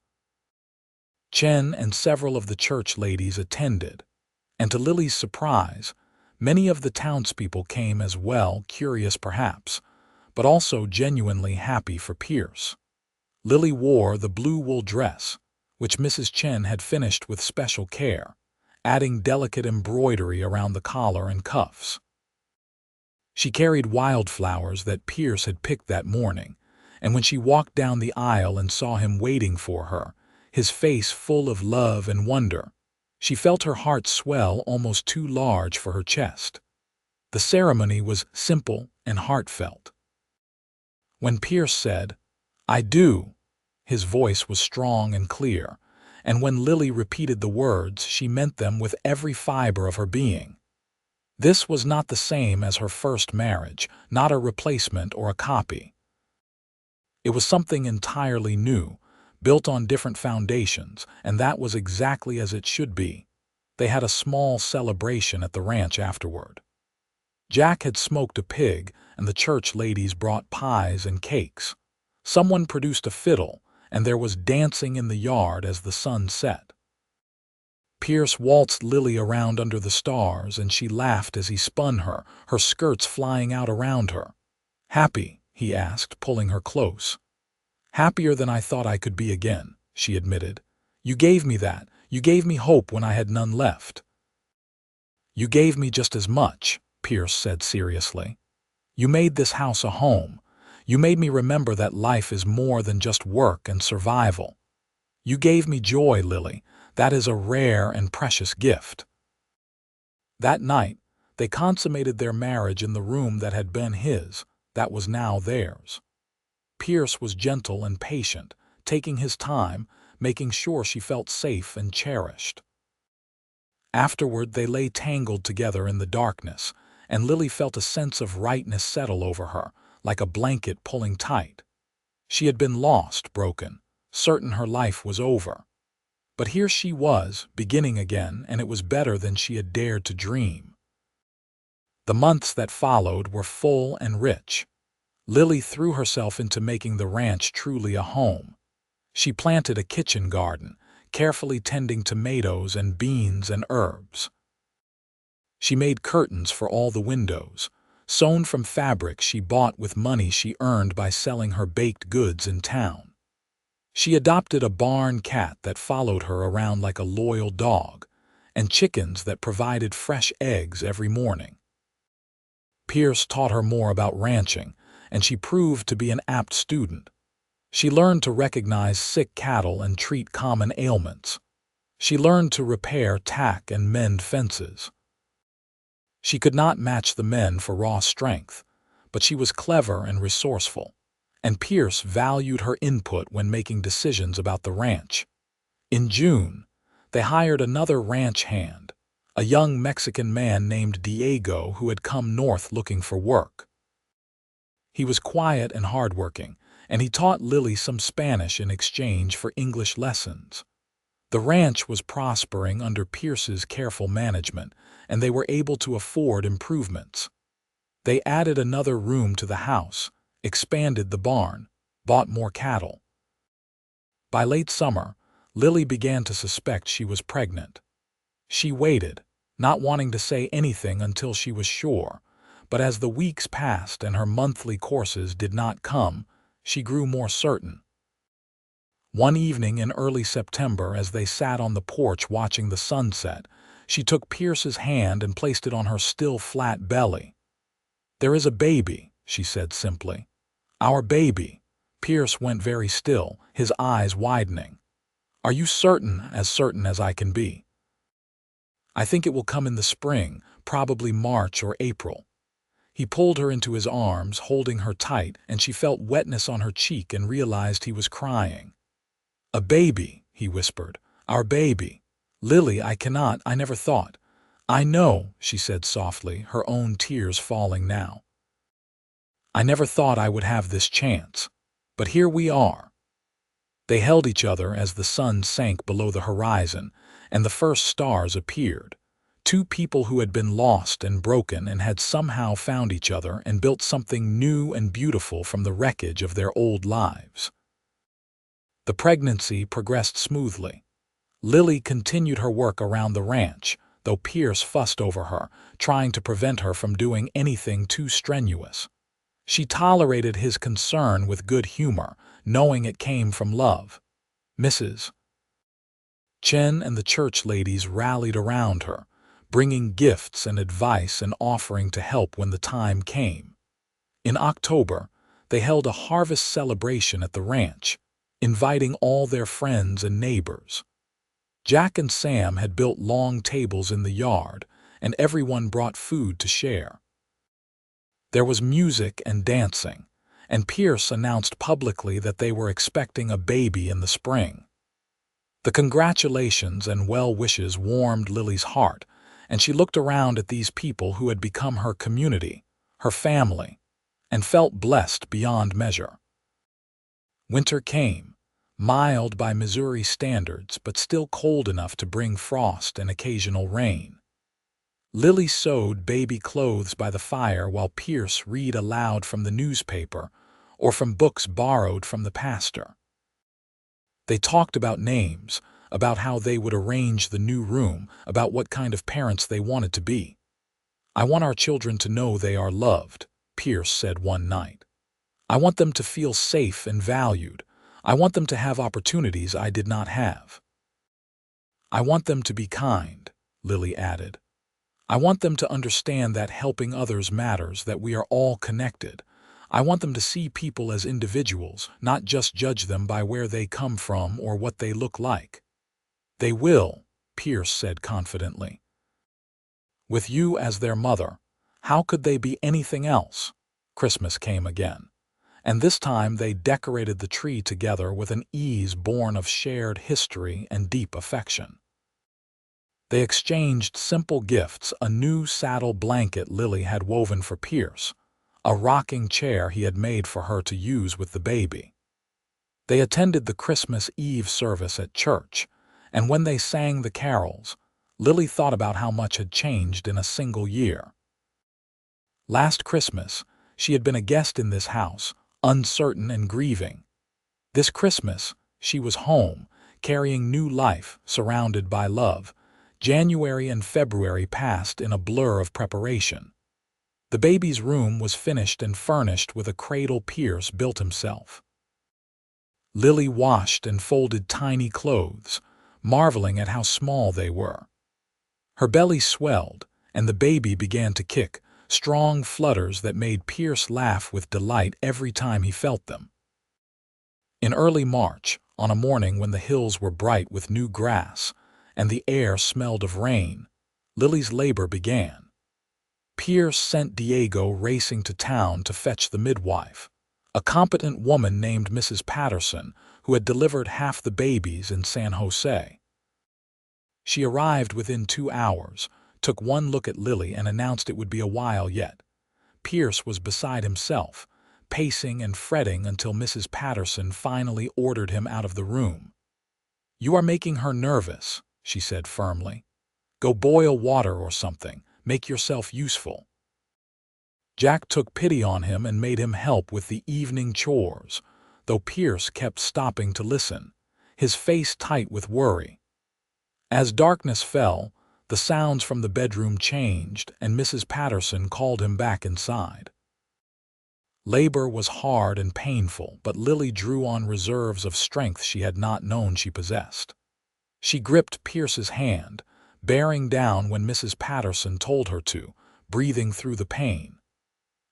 Chen and several of the church ladies attended, and to Lily's surprise, many of the townspeople came as well, curious perhaps, but also genuinely happy for Pierce. Lily wore the blue wool dress, which Mrs. Chen had finished with special care, adding delicate embroidery around the collar and cuffs. She carried wildflowers that Pierce had picked that morning, and when she walked down the aisle and saw him waiting for her, his face full of love and wonder, she felt her heart swell almost too large for her chest. The ceremony was simple and heartfelt. When Pierce said, "I do," his voice was strong and clear, and when Lily repeated the words, she meant them with every fiber of her being. This was not the same as her first marriage, not a replacement or a copy. It was something entirely new, built on different foundations, and that was exactly as it should be. They had a small celebration at the ranch afterward. Jack had smoked a pig, and the church ladies brought pies and cakes. Someone produced a fiddle, and there was dancing in the yard as the sun set. Pierce waltzed Lily around under the stars, and she laughed as he spun her, her skirts flying out around her. "Happy?" he asked, pulling her close. "Happier than I thought I could be again," she admitted. "You gave me that. You gave me hope when I had none left." "You gave me just as much," Pierce said seriously. "You made this house a home. You made me remember that life is more than just work and survival. You gave me joy, Lily. That is a rare and precious gift." That night, they consummated their marriage in the room that had been his, that was now theirs. Pierce was gentle and patient, taking his time, making sure she felt safe and cherished. Afterward, they lay tangled together in the darkness, and Lily felt a sense of rightness settle over her, like a blanket pulling tight. She had been lost, broken, certain her life was over. But here she was, beginning again, and it was better than she had dared to dream. The months that followed were full and rich. Lily threw herself into making the ranch truly a home. She planted a kitchen garden, carefully tending tomatoes and beans and herbs. She made curtains for all the windows, sewn from fabric she bought with money she earned by selling her baked goods in town. She adopted a barn cat that followed her around like a loyal dog, and chickens that provided fresh eggs every morning. Pierce taught her more about ranching, and she proved to be an apt student. She learned to recognize sick cattle and treat common ailments. She learned to repair, tack, and mend fences. She could not match the men for raw strength, but she was clever and resourceful, and Pierce valued her input when making decisions about the ranch. In June, they hired another ranch hand, a young Mexican man named Diego who had come north looking for work. He was quiet and hardworking, and he taught Lily some Spanish in exchange for English lessons. The ranch was prospering under Pierce's careful management, and they were able to afford improvements. They added another room to the house, expanded the barn, bought more cattle. By late summer, Lily began to suspect she was pregnant. She waited, not wanting to say anything until she was sure, but as the weeks passed and her monthly courses did not come, she grew more certain. One evening in early September, as they sat on the porch watching the sunset, she took Pierce's hand and placed it on her still flat belly. "There is a baby," she said simply. "Our baby." Pierce went very still, his eyes widening. "Are you certain as I can be?" "I think it will come in the spring, probably March or April." He pulled her into his arms, holding her tight, and she felt wetness on her cheek and realized he was crying. "A baby," he whispered. "Our baby. Lily, I never thought." "I know," she said softly, her own tears falling now. "I never thought I would have this chance. But here we are." They held each other as the sun sank below the horizon, and the first stars appeared. Two people who had been lost and broken and had somehow found each other and built something new and beautiful from the wreckage of their old lives. The pregnancy progressed smoothly. Lily continued her work around the ranch, though Pierce fussed over her, trying to prevent her from doing anything too strenuous. She tolerated his concern with good humor, knowing it came from love. Mrs. Chen and the church ladies rallied around her, bringing gifts and advice and offering to help when the time came. In October, they held a harvest celebration at the ranch, inviting all their friends and neighbors. Jack and Sam had built long tables in the yard, and everyone brought food to share. There was music and dancing, and Pierce announced publicly that they were expecting a baby in the spring. The congratulations and well wishes warmed Lily's heart, and she looked around at these people who had become her community, her family, and felt blessed beyond measure. Winter came, mild by Missouri standards, but still cold enough to bring frost and occasional rain. Lily sewed baby clothes by the fire while Pierce read aloud from the newspaper or from books borrowed from the pastor. They talked about names, about how they would arrange the new room, about what kind of parents they wanted to be. "I want our children to know they are loved," Pierce said one night. "I want them to feel safe and valued. I want them to have opportunities I did not have." "I want them to be kind," Lily added. "I want them to understand that helping others matters, that we are all connected. I want them to see people as individuals, not just judge them by where they come from or what they look like." "They will," Pierce said confidently. "With you as their mother, how could they be anything else?" Christmas came again, and this time they decorated the tree together with an ease born of shared history and deep affection. They exchanged simple gifts: a new saddle blanket Lily had woven for Pierce, a rocking chair he had made for her to use with the baby. They attended the Christmas Eve service at church, and when they sang the carols, Lily thought about how much had changed in a single year. Last Christmas, she had been a guest in this house, uncertain and grieving. This Christmas, she was home, carrying new life, surrounded by love. January and February passed in a blur of preparation. The baby's room was finished and furnished with a cradle Pierce built himself. Lily washed and folded tiny clothes, marveling at how small they were. Her belly swelled, and the baby began to kick, strong flutters that made Pierce laugh with delight every time he felt them. In early March, on a morning when the hills were bright with new grass and the air smelled of rain, Lily's labor began. Pierce sent Diego racing to town to fetch the midwife, a competent woman named Mrs. Patterson, who had delivered half the babies in San Jose. She arrived within 2 hours, took one look at Lily and announced it would be a while yet. Pierce was beside himself, pacing and fretting until Mrs. Patterson finally ordered him out of the room. "You are making her nervous," she said firmly. "Go boil water or something. Make yourself useful." Jack took pity on him and made him help with the evening chores, though Pierce kept stopping to listen, his face tight with worry. As darkness fell, the sounds from the bedroom changed, and Mrs. Patterson called him back inside. Labor was hard and painful, but Lily drew on reserves of strength she had not known she possessed. She gripped Pierce's hand, bearing down when Mrs. Patterson told her to, breathing through the pain.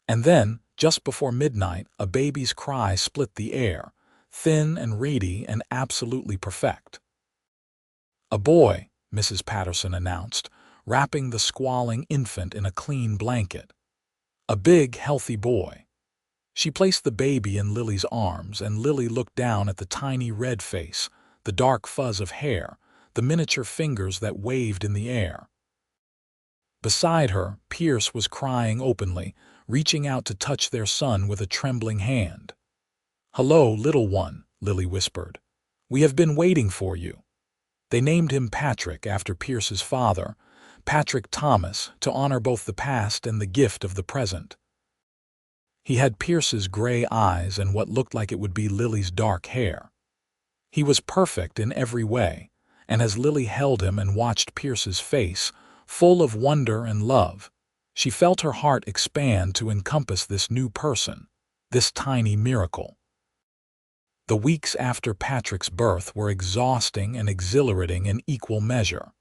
And then, just before midnight, a baby's cry split the air, thin and reedy and absolutely perfect. "A boy," Mrs. Patterson announced, wrapping the squalling infant in a clean blanket. "A big, healthy boy." She placed the baby in Lily's arms, and Lily looked down at the tiny red face, the dark fuzz of hair, the miniature fingers that waved in the air. Beside her, Pierce was crying openly, reaching out to touch their son with a trembling hand. "Hello, little one," Lily whispered. "We have been waiting for you." They named him Patrick after Pierce's father, Patrick Thomas, to honor both the past and the gift of the present. He had Pierce's gray eyes and what looked like it would be Lily's dark hair. He was perfect in every way, and as Lily held him and watched Pierce's face, full of wonder and love, she felt her heart expand to encompass this new person, this tiny miracle. The weeks after Patrick's birth were exhausting and exhilarating in equal measure.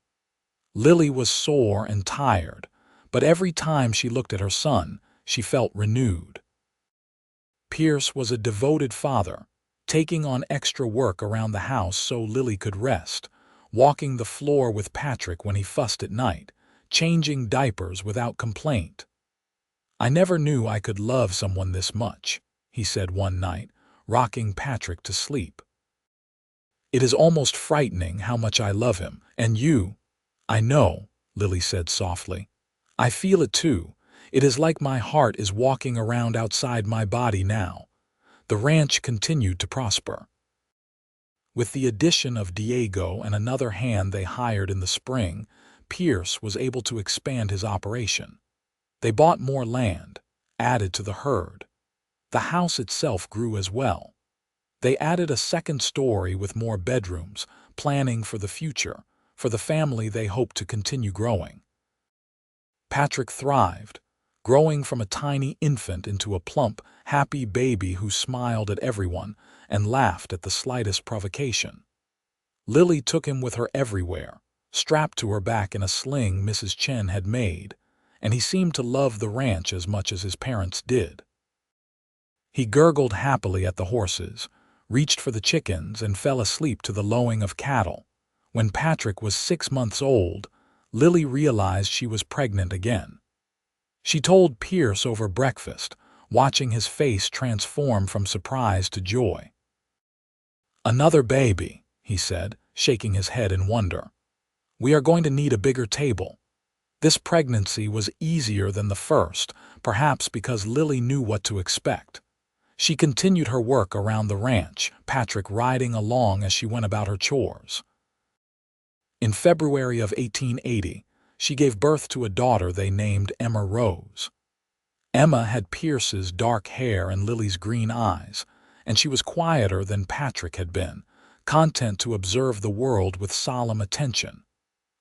Lily was sore and tired, but every time she looked at her son, she felt renewed. Pierce was a devoted father, taking on extra work around the house so Lily could rest, walking the floor with Patrick when he fussed at night, changing diapers without complaint. "I never knew I could love someone this much," he said one night, rocking Patrick to sleep. "It is almost frightening how much I love him, and you—" "I know," Lily said softly. "I feel it too. It is like my heart is walking around outside my body now." The ranch continued to prosper. With the addition of Diego and another hand they hired in the spring, Pierce was able to expand his operation. They bought more land, added to the herd. The house itself grew as well. They added a second story with more bedrooms, planning for the future, for the family they hoped to continue growing. Patrick thrived, growing from a tiny infant into a plump, happy baby who smiled at everyone and laughed at the slightest provocation. Lily took him with her everywhere, strapped to her back in a sling Mrs. Chen had made, and he seemed to love the ranch as much as his parents did. He gurgled happily at the horses, reached for the chickens, and fell asleep to the lowing of cattle. When Patrick was 6 months old, Lily realized she was pregnant again. She told Pierce over breakfast, watching his face transform from surprise to joy. "Another baby," he said, shaking his head in wonder. "We are going to need a bigger table." This pregnancy was easier than the first, perhaps because Lily knew what to expect. She continued her work around the ranch, Patrick riding along as she went about her chores. In February of 1880, she gave birth to a daughter they named Emma Rose. Emma had Pierce's dark hair and Lily's green eyes, and she was quieter than Patrick had been, content to observe the world with solemn attention.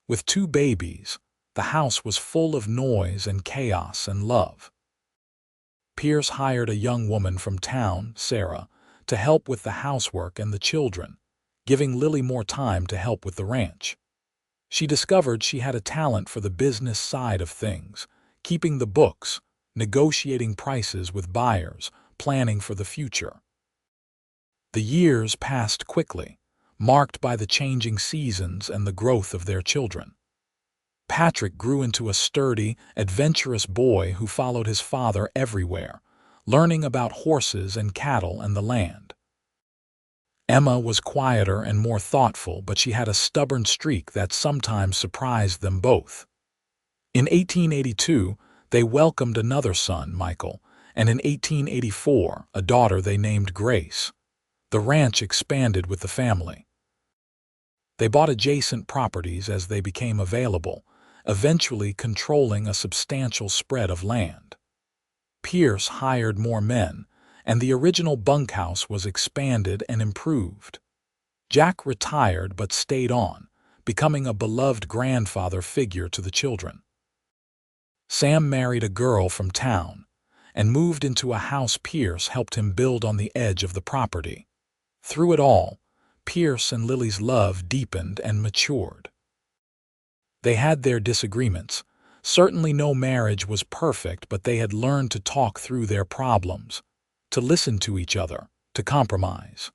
With 2 babies, the house was full of noise and chaos and love. Pierce hired a young woman from town, Sarah, to help with the housework and the children, giving Lily more time to help with the ranch. She discovered she had a talent for the business side of things, keeping the books, negotiating prices with buyers, planning for the future. The years passed quickly, marked by the changing seasons and the growth of their children. Patrick grew into a sturdy, adventurous boy who followed his father everywhere, learning about horses and cattle and the land. Emma was quieter and more thoughtful, but she had a stubborn streak that sometimes surprised them both. In 1882, they welcomed another son, Michael, and in 1884, a daughter they named Grace. The ranch expanded with the family. They bought adjacent properties as they became available, eventually controlling a substantial spread of land. Pierce hired more men, and the original bunkhouse was expanded and improved. Jack retired but stayed on, becoming a beloved grandfather figure to the children. Sam married a girl from town and moved into a house Pierce helped him build on the edge of the property. Through it all, Pierce and Lily's love deepened and matured. They had their disagreements. Certainly no marriage was perfect, but they had learned to talk through their problems, to listen to each other, to compromise.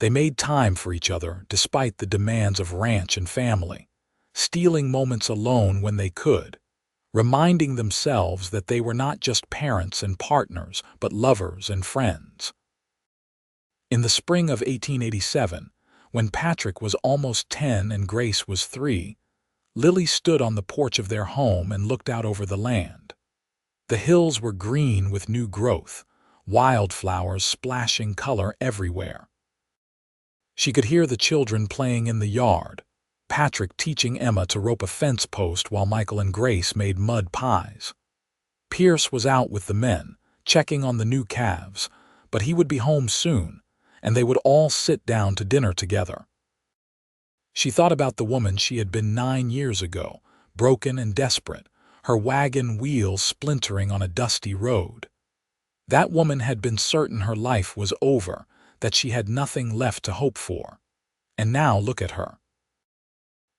They made time for each other despite the demands of ranch and family, stealing moments alone when they could, reminding themselves that they were not just parents and partners, but lovers and friends. In the spring of 1887, when Patrick was almost 10 and Grace was 3, Lily stood on the porch of their home and looked out over the land. The hills were green with new growth, wildflowers splashing color everywhere. She could hear the children playing in the yard, Patrick teaching Emma to rope a fence post while Michael and Grace made mud pies. Pierce was out with the men, checking on the new calves, but he would be home soon, and they would all sit down to dinner together. She thought about the woman she had been 9 years ago, broken and desperate, her wagon wheels splintering on a dusty road. That woman had been certain her life was over, that she had nothing left to hope for. And now look at her.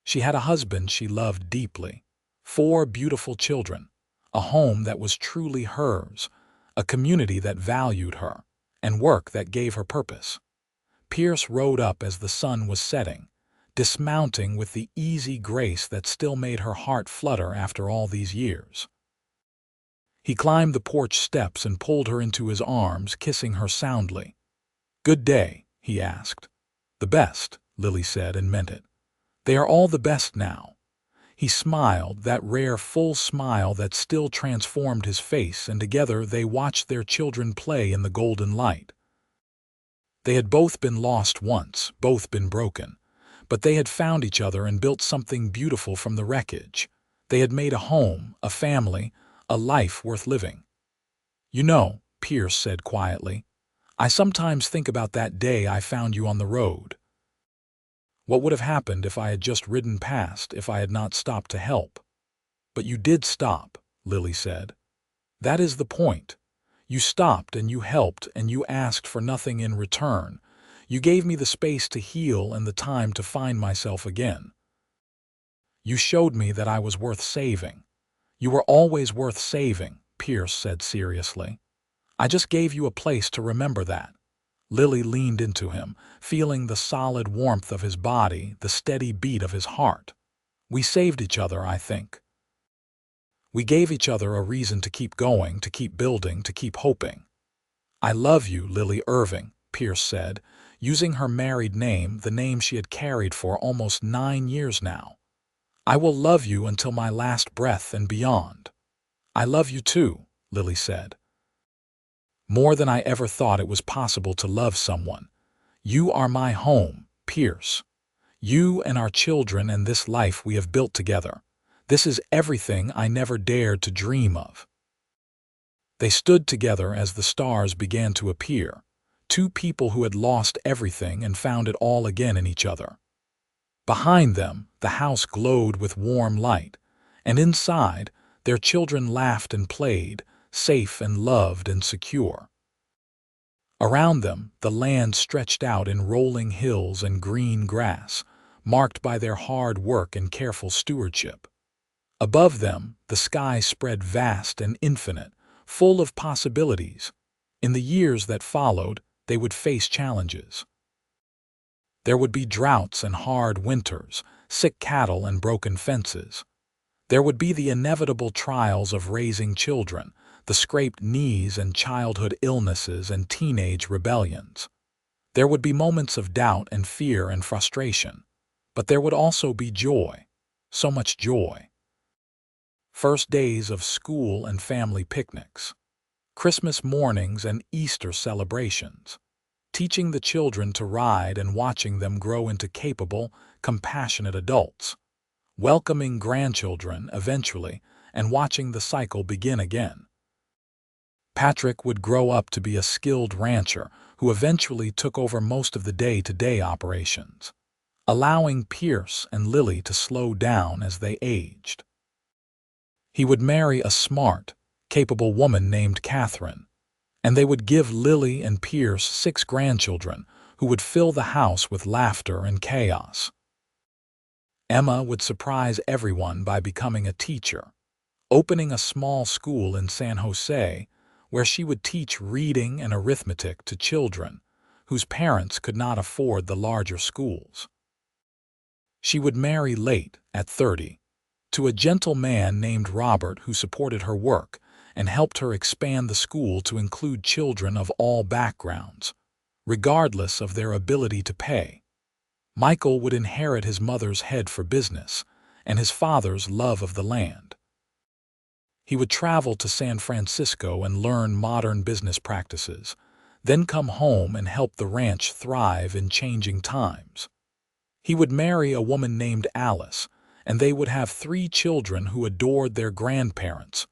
She had a husband she loved deeply, 4 beautiful children, a home that was truly hers, a community that valued her, and work that gave her purpose. Pierce rode up as the sun was setting, dismounting with the easy grace that still made her heart flutter after all these years. He climbed the porch steps and pulled her into his arms, kissing her soundly. "Good day," he asked. "The best," Lily said and meant it. "They are all the best now." He smiled, that rare full smile that still transformed his face, and together they watched their children play in the golden light. They had both been lost once, both been broken. But they had found each other and built something beautiful from the wreckage. They had made a home, a family, a life worth living. "You know," Pierce said quietly, "I sometimes think about that day I found you on the road. What would have happened if I had just ridden past, if I had not stopped to help?" "But you did stop," Lily said. "That is the point. You stopped and you helped and you asked for nothing in return. You gave me the space to heal and the time to find myself again. You showed me that I was worth saving. You were always worth saving," Pierce said seriously. I just gave you a place to remember that. Lily leaned into him, feeling the solid warmth of his body, the steady beat of his heart. We saved each other, I think. We gave each other a reason to keep going, to keep building, to keep hoping. I love you, Lily Irving, Pierce said, using her married name, the name she had carried for almost 9 years now. I will love you until my last breath and beyond. I love you too, Lily said. More than I ever thought it was possible to love someone. You are my home, Pierce. You and our children and this life we have built together. This is everything I never dared to dream of. They stood together as the stars began to appear, two people who had lost everything and found it all again in each other. Behind them, the house glowed with warm light, and inside, their children laughed and played, safe and loved and secure. Around them, the land stretched out in rolling hills and green grass, marked by their hard work and careful stewardship. Above them, the sky spread vast and infinite, full of possibilities. In the years that followed, they would face challenges. There would be droughts and hard winters, sick cattle and broken fences. There would be the inevitable trials of raising children, the scraped knees and childhood illnesses and teenage rebellions. There would be moments of doubt and fear and frustration. But there would also be joy, so much joy. First days of school and family picnics, Christmas mornings and Easter celebrations, teaching the children to ride and watching them grow into capable, compassionate adults, welcoming grandchildren eventually and watching the cycle begin again. Patrick would grow up to be a skilled rancher who eventually took over most of the day-to-day operations, allowing Pierce and Lily to slow down as they aged. He would marry a smart, capable woman named Catherine, and they would give Lily and Pierce 6 grandchildren who would fill the house with laughter and chaos. Emma would surprise everyone by becoming a teacher, opening a small school in San Jose where she would teach reading and arithmetic to children whose parents could not afford the larger schools. She would marry late, at 30, to a gentle man named Robert who supported her work and helped her expand the school to include children of all backgrounds, regardless of their ability to pay. Michael would inherit his mother's head for business and his father's love of the land. He would travel to San Francisco and learn modern business practices, then come home and help the ranch thrive in changing times. He would marry a woman named Alice, and they would have 3 children who adored their grandparents.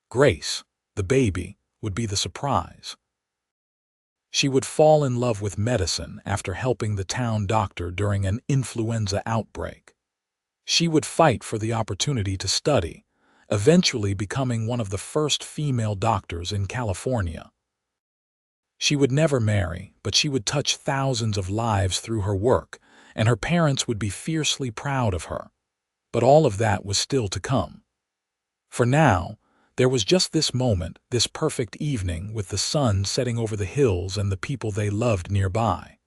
Grace, the baby, would be the surprise. She would fall in love with medicine after helping the town doctor during an influenza outbreak. She would fight for the opportunity to study, eventually becoming one of the first female doctors in California. She would never marry, but she would touch thousands of lives through her work, and her parents would be fiercely proud of her. But all of that was still to come. For now, there was just this moment, this perfect evening with the sun setting over the hills and the people they loved nearby.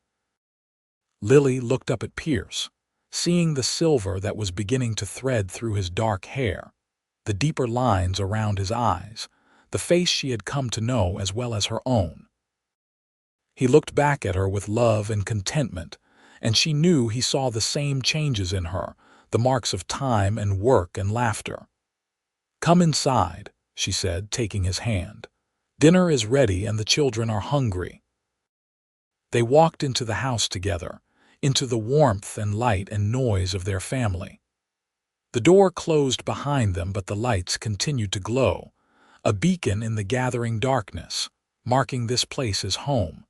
Lily looked up at Pierce, seeing the silver that was beginning to thread through his dark hair, the deeper lines around his eyes, the face she had come to know as well as her own. He looked back at her with love and contentment, and she knew he saw the same changes in her, the marks of time and work and laughter. "Come inside," she said, taking his hand. "Dinner is ready and the children are hungry." They walked into the house together, into the warmth and light and noise of their family. The door closed behind them, but the lights continued to glow, a beacon in the gathering darkness, marking this place as home.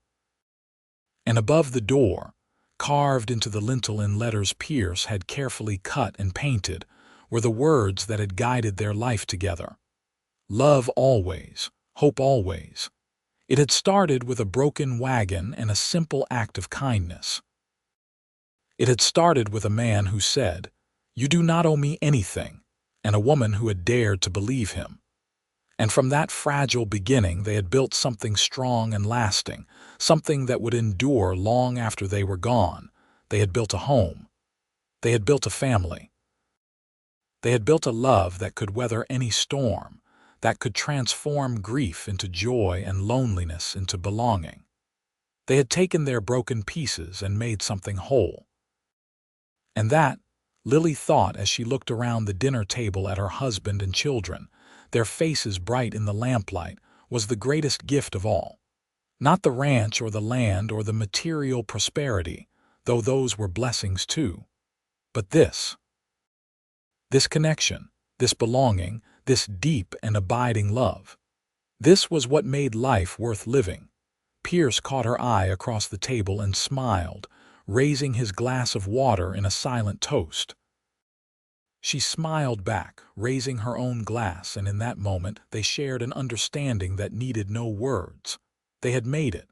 And above the door, carved into the lintel in letters Pierce had carefully cut and painted, were the words that had guided their life together. Love always, hope always. It had started with a broken wagon and a simple act of kindness. It had started with a man who said, "You do not owe me anything," and a woman who had dared to believe him. And from that fragile beginning, they had built something strong and lasting, something that would endure long after they were gone. They had built a home. They had built a family. They had built a love that could weather any storm, that could transform grief into joy and loneliness into belonging. They had taken their broken pieces and made something whole. And that, Lily thought as she looked around the dinner table at her husband and children, their faces bright in the lamplight, was the greatest gift of all. Not the ranch or the land or the material prosperity, though those were blessings too. But this connection, this belonging, this deep and abiding love. This was what made life worth living. Pierce caught her eye across the table and smiled, raising his glass of water in a silent toast. She smiled back, raising her own glass, and in that moment they shared an understanding that needed no words. They had made it.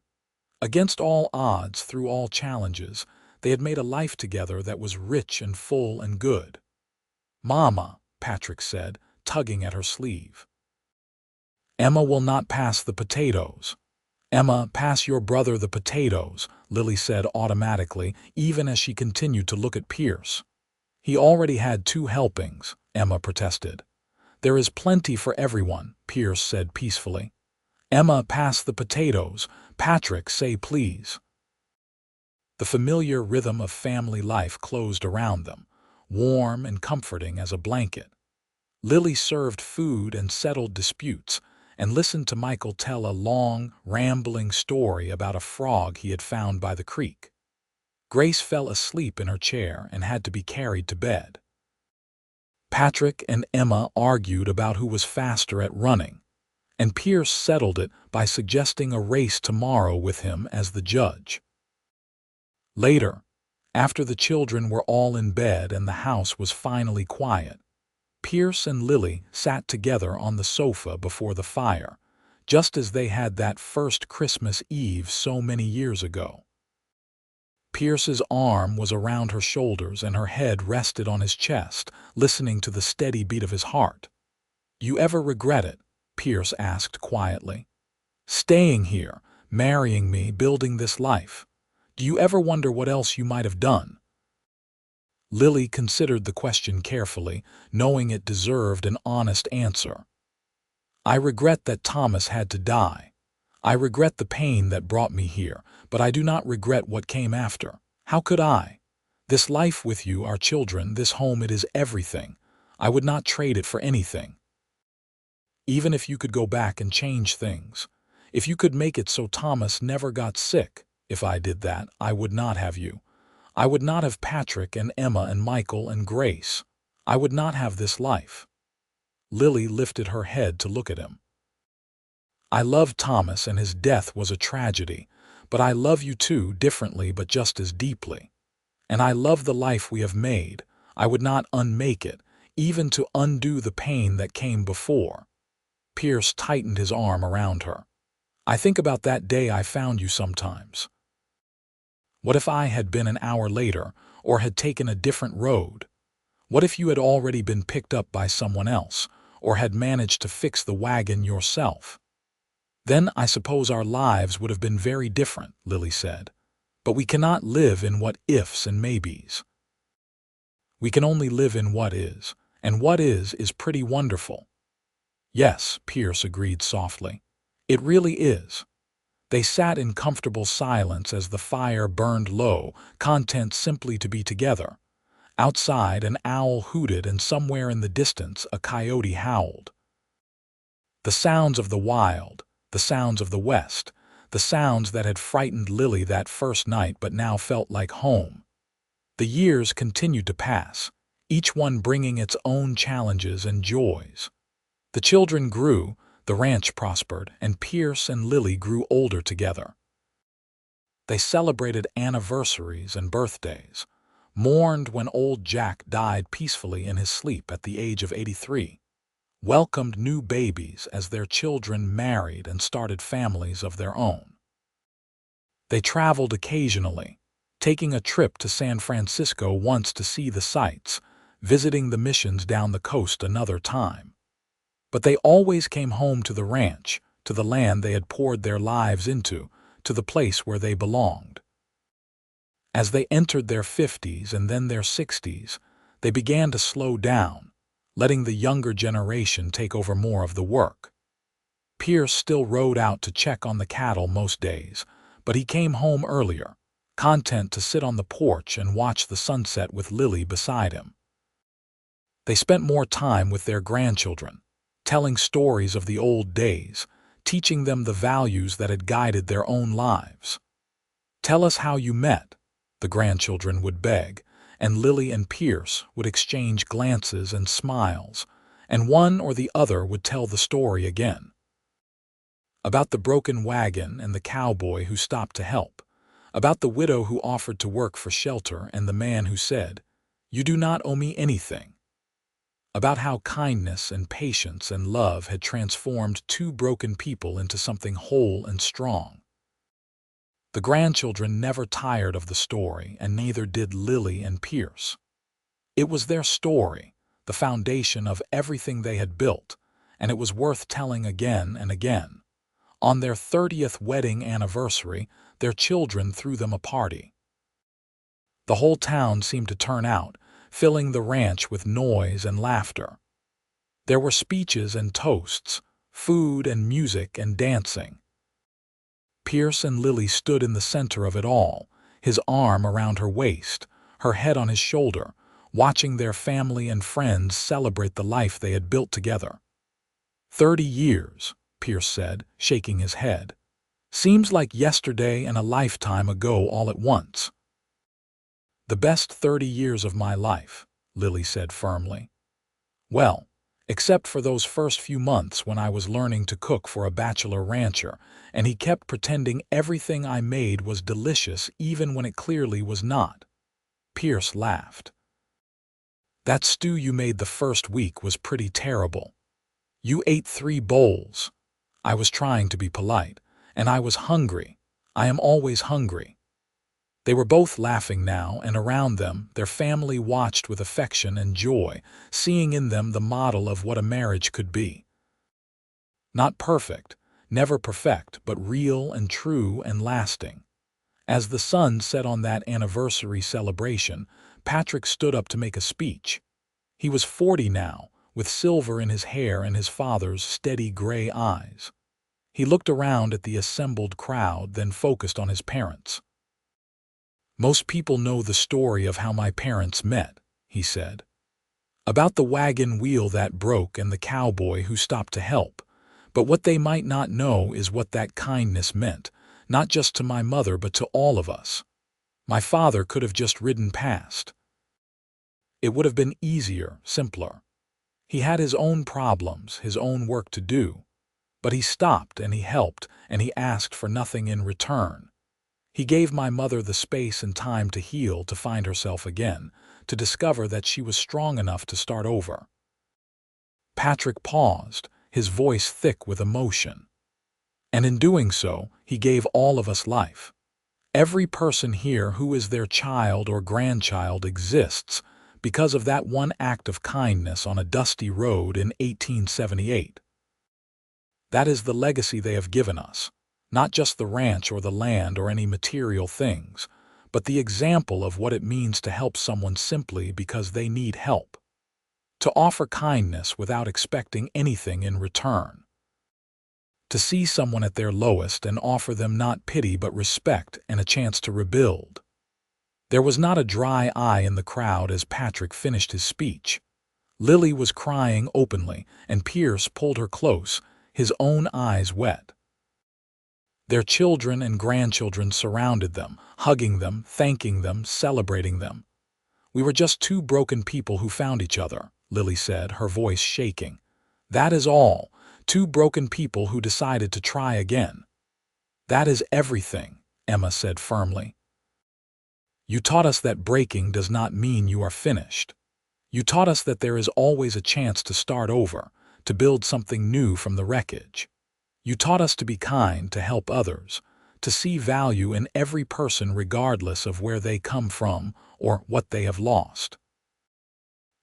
Against all odds, through all challenges, they had made a life together that was rich and full and good. "Mama," Patrick said, tugging at her sleeve. "Emma will not pass the potatoes." "Emma, pass your brother the potatoes," Lily said automatically, even as she continued to look at Pierce. "He already had 2 helpings," Emma protested. "There is plenty for everyone," Pierce said peacefully. "Emma, pass the potatoes. Patrick, say please." The familiar rhythm of family life closed around them, warm and comforting as a blanket. Lily served food and settled disputes, and listened to Michael tell a long, rambling story about a frog he had found by the creek. Grace fell asleep in her chair and had to be carried to bed. Patrick and Emma argued about who was faster at running, and Pierce settled it by suggesting a race tomorrow with him as the judge. Later, after the children were all in bed and the house was finally quiet, Pierce and Lily sat together on the sofa before the fire, just as they had that first Christmas Eve so many years ago. Pierce's arm was around her shoulders and her head rested on his chest, listening to the steady beat of his heart. "You ever regret it?" Pierce asked quietly. "Staying here, marrying me, building this life? Do you ever wonder what else you might have done?" Lily considered the question carefully, knowing it deserved an honest answer. "I regret that Thomas had to die. I regret the pain that brought me here, but I do not regret what came after. How could I? This life with you, our children, this home, it is everything. I would not trade it for anything. Even if you could go back and change things, if you could make it so Thomas never got sick, if I did that, I would not have you. I would not have Patrick and Emma and Michael and Grace. I would not have this life." Lily lifted her head to look at him. "I love Thomas and his death was a tragedy, but I love you too, differently but just as deeply. And I love the life we have made. I would not unmake it, even to undo the pain that came before." Pierce tightened his arm around her. "I think about that day I found you sometimes. What if I had been an hour later, or had taken a different road? What if you had already been picked up by someone else, or had managed to fix the wagon yourself? Then I suppose our lives would have been very different," Lily said. "But we cannot live in what ifs and maybes. We can only live in what is, and what is pretty wonderful." "Yes," Pierce agreed softly. "It really is." They sat in comfortable silence as the fire burned low, content simply to be together. Outside, an owl hooted and somewhere in the distance a coyote howled. The sounds of the wild, the sounds of the West, the sounds that had frightened Lily that first night but now felt like home. The years continued to pass, each one bringing its own challenges and joys. The children grew, the ranch prospered, and Pierce and Lily grew older together. They celebrated anniversaries and birthdays, mourned when old Jack died peacefully in his sleep at the age of 83, welcomed new babies as their children married and started families of their own. They traveled occasionally, taking a trip to San Francisco once to see the sights, visiting the missions down the coast another time. But they always came home to the ranch, to the land they had poured their lives into, to the place where they belonged. As they entered their 50s and then their 60s, they began to slow down, letting the younger generation take over more of the work. Pierce still rode out to check on the cattle most days, but he came home earlier, content to sit on the porch and watch the sunset with Lily beside him. They spent more time with their grandchildren, telling stories of the old days, teaching them the values that had guided their own lives. "Tell us how you met," the grandchildren would beg, and Lily and Pierce would exchange glances and smiles, and one or the other would tell the story again. About the broken wagon and the cowboy who stopped to help, about the widow who offered to work for shelter and the man who said, "You do not owe me anything." About how kindness and patience and love had transformed two broken people into something whole and strong. The grandchildren never tired of the story, and neither did Lily and Pierce. It was their story, the foundation of everything they had built, and it was worth telling again and again. On their 30th wedding anniversary, their children threw them a party. The whole town seemed to turn out, filling the ranch with noise and laughter. There were speeches and toasts, food and music and dancing. Pierce and Lily stood in the center of it all, his arm around her waist, her head on his shoulder, watching their family and friends celebrate the life they had built together. 30 years, Pierce said, shaking his head. "Seems like yesterday and a lifetime ago all at once." "The best 30 years of my life," Lily said firmly. "Well, except for those first few months when I was learning to cook for a bachelor rancher, and he kept pretending everything I made was delicious even when it clearly was not." Pierce laughed. "That stew you made the first week was pretty terrible. You ate 3 bowls. I was trying to be polite, and I was hungry. I am always hungry." They were both laughing now, and around them their family watched with affection and joy, seeing in them the model of what a marriage could be. Not perfect, never perfect, but real and true and lasting. As the sun set on that anniversary celebration, Patrick stood up to make a speech. He was 40 now, with silver in his hair and his father's steady gray eyes. He looked around at the assembled crowd, then focused on his parents. "Most people know the story of how my parents met," he said. "About the wagon wheel that broke and the cowboy who stopped to help. But what they might not know is what that kindness meant, not just to my mother but to all of us. My father could have just ridden past. It would have been easier, simpler. He had his own problems, his own work to do. But he stopped and he helped, and he asked for nothing in return. He gave my mother the space and time to heal, to find herself again, to discover that she was strong enough to start over." Patrick paused, his voice thick with emotion. "And in doing so, he gave all of us life. Every person here who is their child or grandchild exists because of that one act of kindness on a dusty road in 1878. That is the legacy they have given us, not just the ranch or the land or any material things, but the example of what it means to help someone simply because they need help. To offer kindness without expecting anything in return. To see someone at their lowest and offer them not pity but respect and a chance to rebuild." There was not a dry eye in the crowd as Patrick finished his speech. Lily was crying openly, and Pierce pulled her close, his own eyes wet. Their children and grandchildren surrounded them, hugging them, thanking them, celebrating them. "We were just 2 broken people who found each other," Lily said, her voice shaking. "That is all, 2 broken people who decided to try again." "That is everything," Emma said firmly. "You taught us that breaking does not mean you are finished. You taught us that there is always a chance to start over, to build something new from the wreckage. You taught us to be kind, to help others, to see value in every person regardless of where they come from or what they have lost.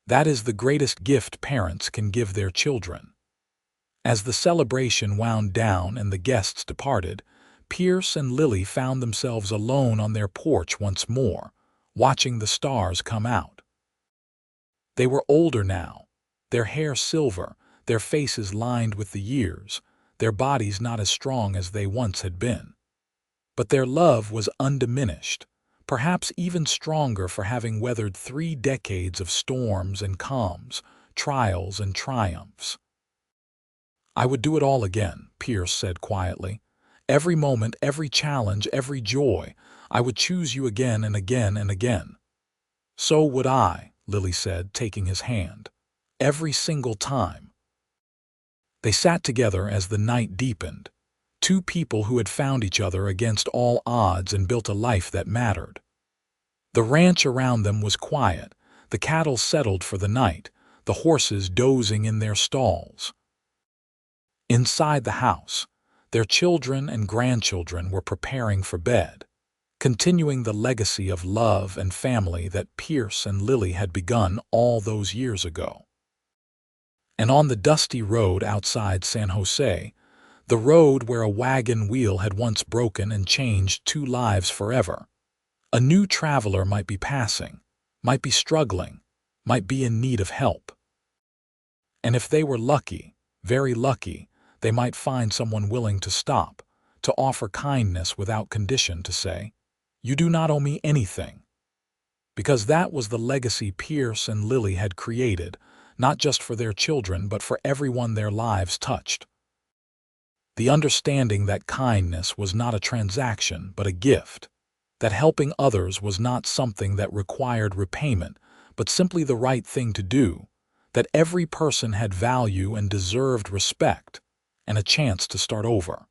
That is the greatest gift parents can give their children." As the celebration wound down and the guests departed, Pierce and Lily found themselves alone on their porch once more, watching the stars come out. They were older now, their hair silver, their faces lined with the years, their bodies not as strong as they once had been. But their love was undiminished, perhaps even stronger for having weathered 3 decades of storms and calms, trials and triumphs. "I would do it all again," Pierce said quietly. "Every moment, every challenge, every joy, I would choose you again and again and again." "So would I," Lily said, taking his hand. "Every single time." They sat together as the night deepened, two people who had found each other against all odds and built a life that mattered. The ranch around them was quiet, the cattle settled for the night, the horses dozing in their stalls. Inside the house, their children and grandchildren were preparing for bed, continuing the legacy of love and family that Pierce and Lily had begun all those years ago. And on the dusty road outside San Jose, the road where a wagon wheel had once broken and changed 2 lives forever, a new traveler might be passing, might be struggling, might be in need of help. And if they were lucky, very lucky, they might find someone willing to stop, to offer kindness without condition, to say, "You do not owe me anything." Because that was the legacy Pierce and Lily had created, not just for their children but for everyone their lives touched. The understanding that kindness was not a transaction but a gift, that helping others was not something that required repayment but simply the right thing to do, that every person had value and deserved respect, and a chance to start over.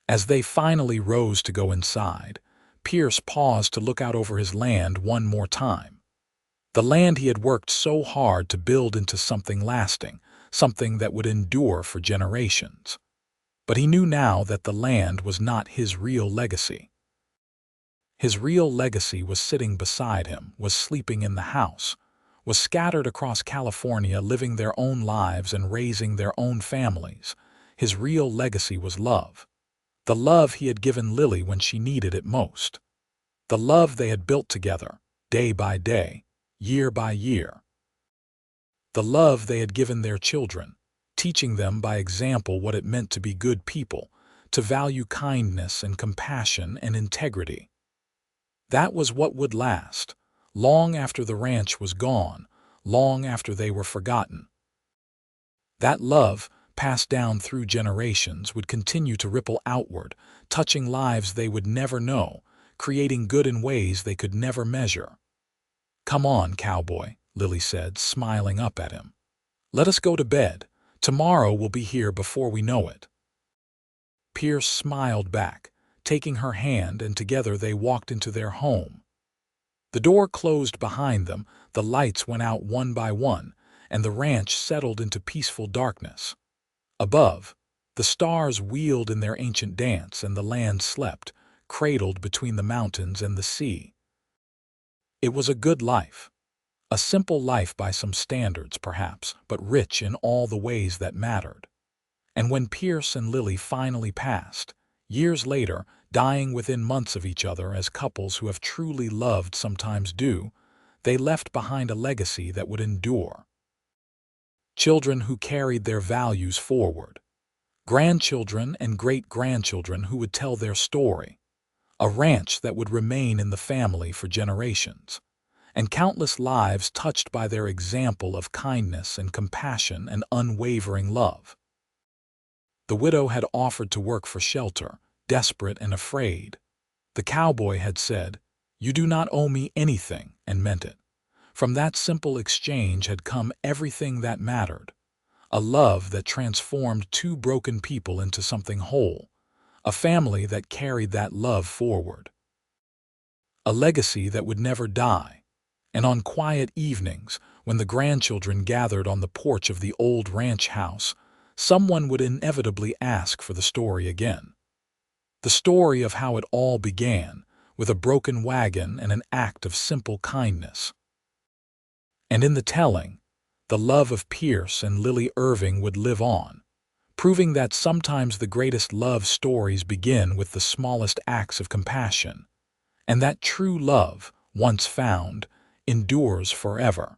As they finally rose to go inside, Pierce paused to look out over his land one more time. The land he had worked so hard to build into something lasting, something that would endure for generations. But he knew now that the land was not his real legacy. His real legacy was sitting beside him, was sleeping in the house, was scattered across California living their own lives and raising their own families. His real legacy was love. The love he had given Lily when she needed it most. The love they had built together, day by day, year by year. The love they had given their children, teaching them by example what it meant to be good people, to value kindness and compassion and integrity. That was what would last, long after the ranch was gone, long after they were forgotten. That love, passed down through generations, would continue to ripple outward, touching lives they would never know, creating good in ways they could never measure. "Come on, Cowboy," Lily said, smiling up at him. "Let us go to bed. Tomorrow will be here before we know it." Pierce smiled back, taking her hand, and together they walked into their home. The door closed behind them, the lights went out one by one, and the ranch settled into peaceful darkness. Above, the stars wheeled in their ancient dance, and the land slept, cradled between the mountains and the sea. It was a good life. A simple life by some standards, perhaps, but rich in all the ways that mattered. And when Pierce and Lily finally passed, years later, dying within months of each other as couples who have truly loved sometimes do, they left behind a legacy that would endure. Children who carried their values forward. Grandchildren and great-grandchildren who would tell their story. A ranch that would remain in the family for generations. And countless lives touched by their example of kindness and compassion and unwavering love. The widow had offered to work for shelter, desperate and afraid. The cowboy had said, "You do not owe me anything," and meant it. From that simple exchange had come everything that mattered. A love that transformed 2 broken people into something whole. A family that carried that love forward. A legacy that would never die. And on quiet evenings, when the grandchildren gathered on the porch of the old ranch house, someone would inevitably ask for the story again. The story of how it all began, with a broken wagon and an act of simple kindness. And in the telling, the love of Pierce and Lily Irving would live on, proving that sometimes the greatest love stories begin with the smallest acts of compassion, and that true love, once found, endures forever.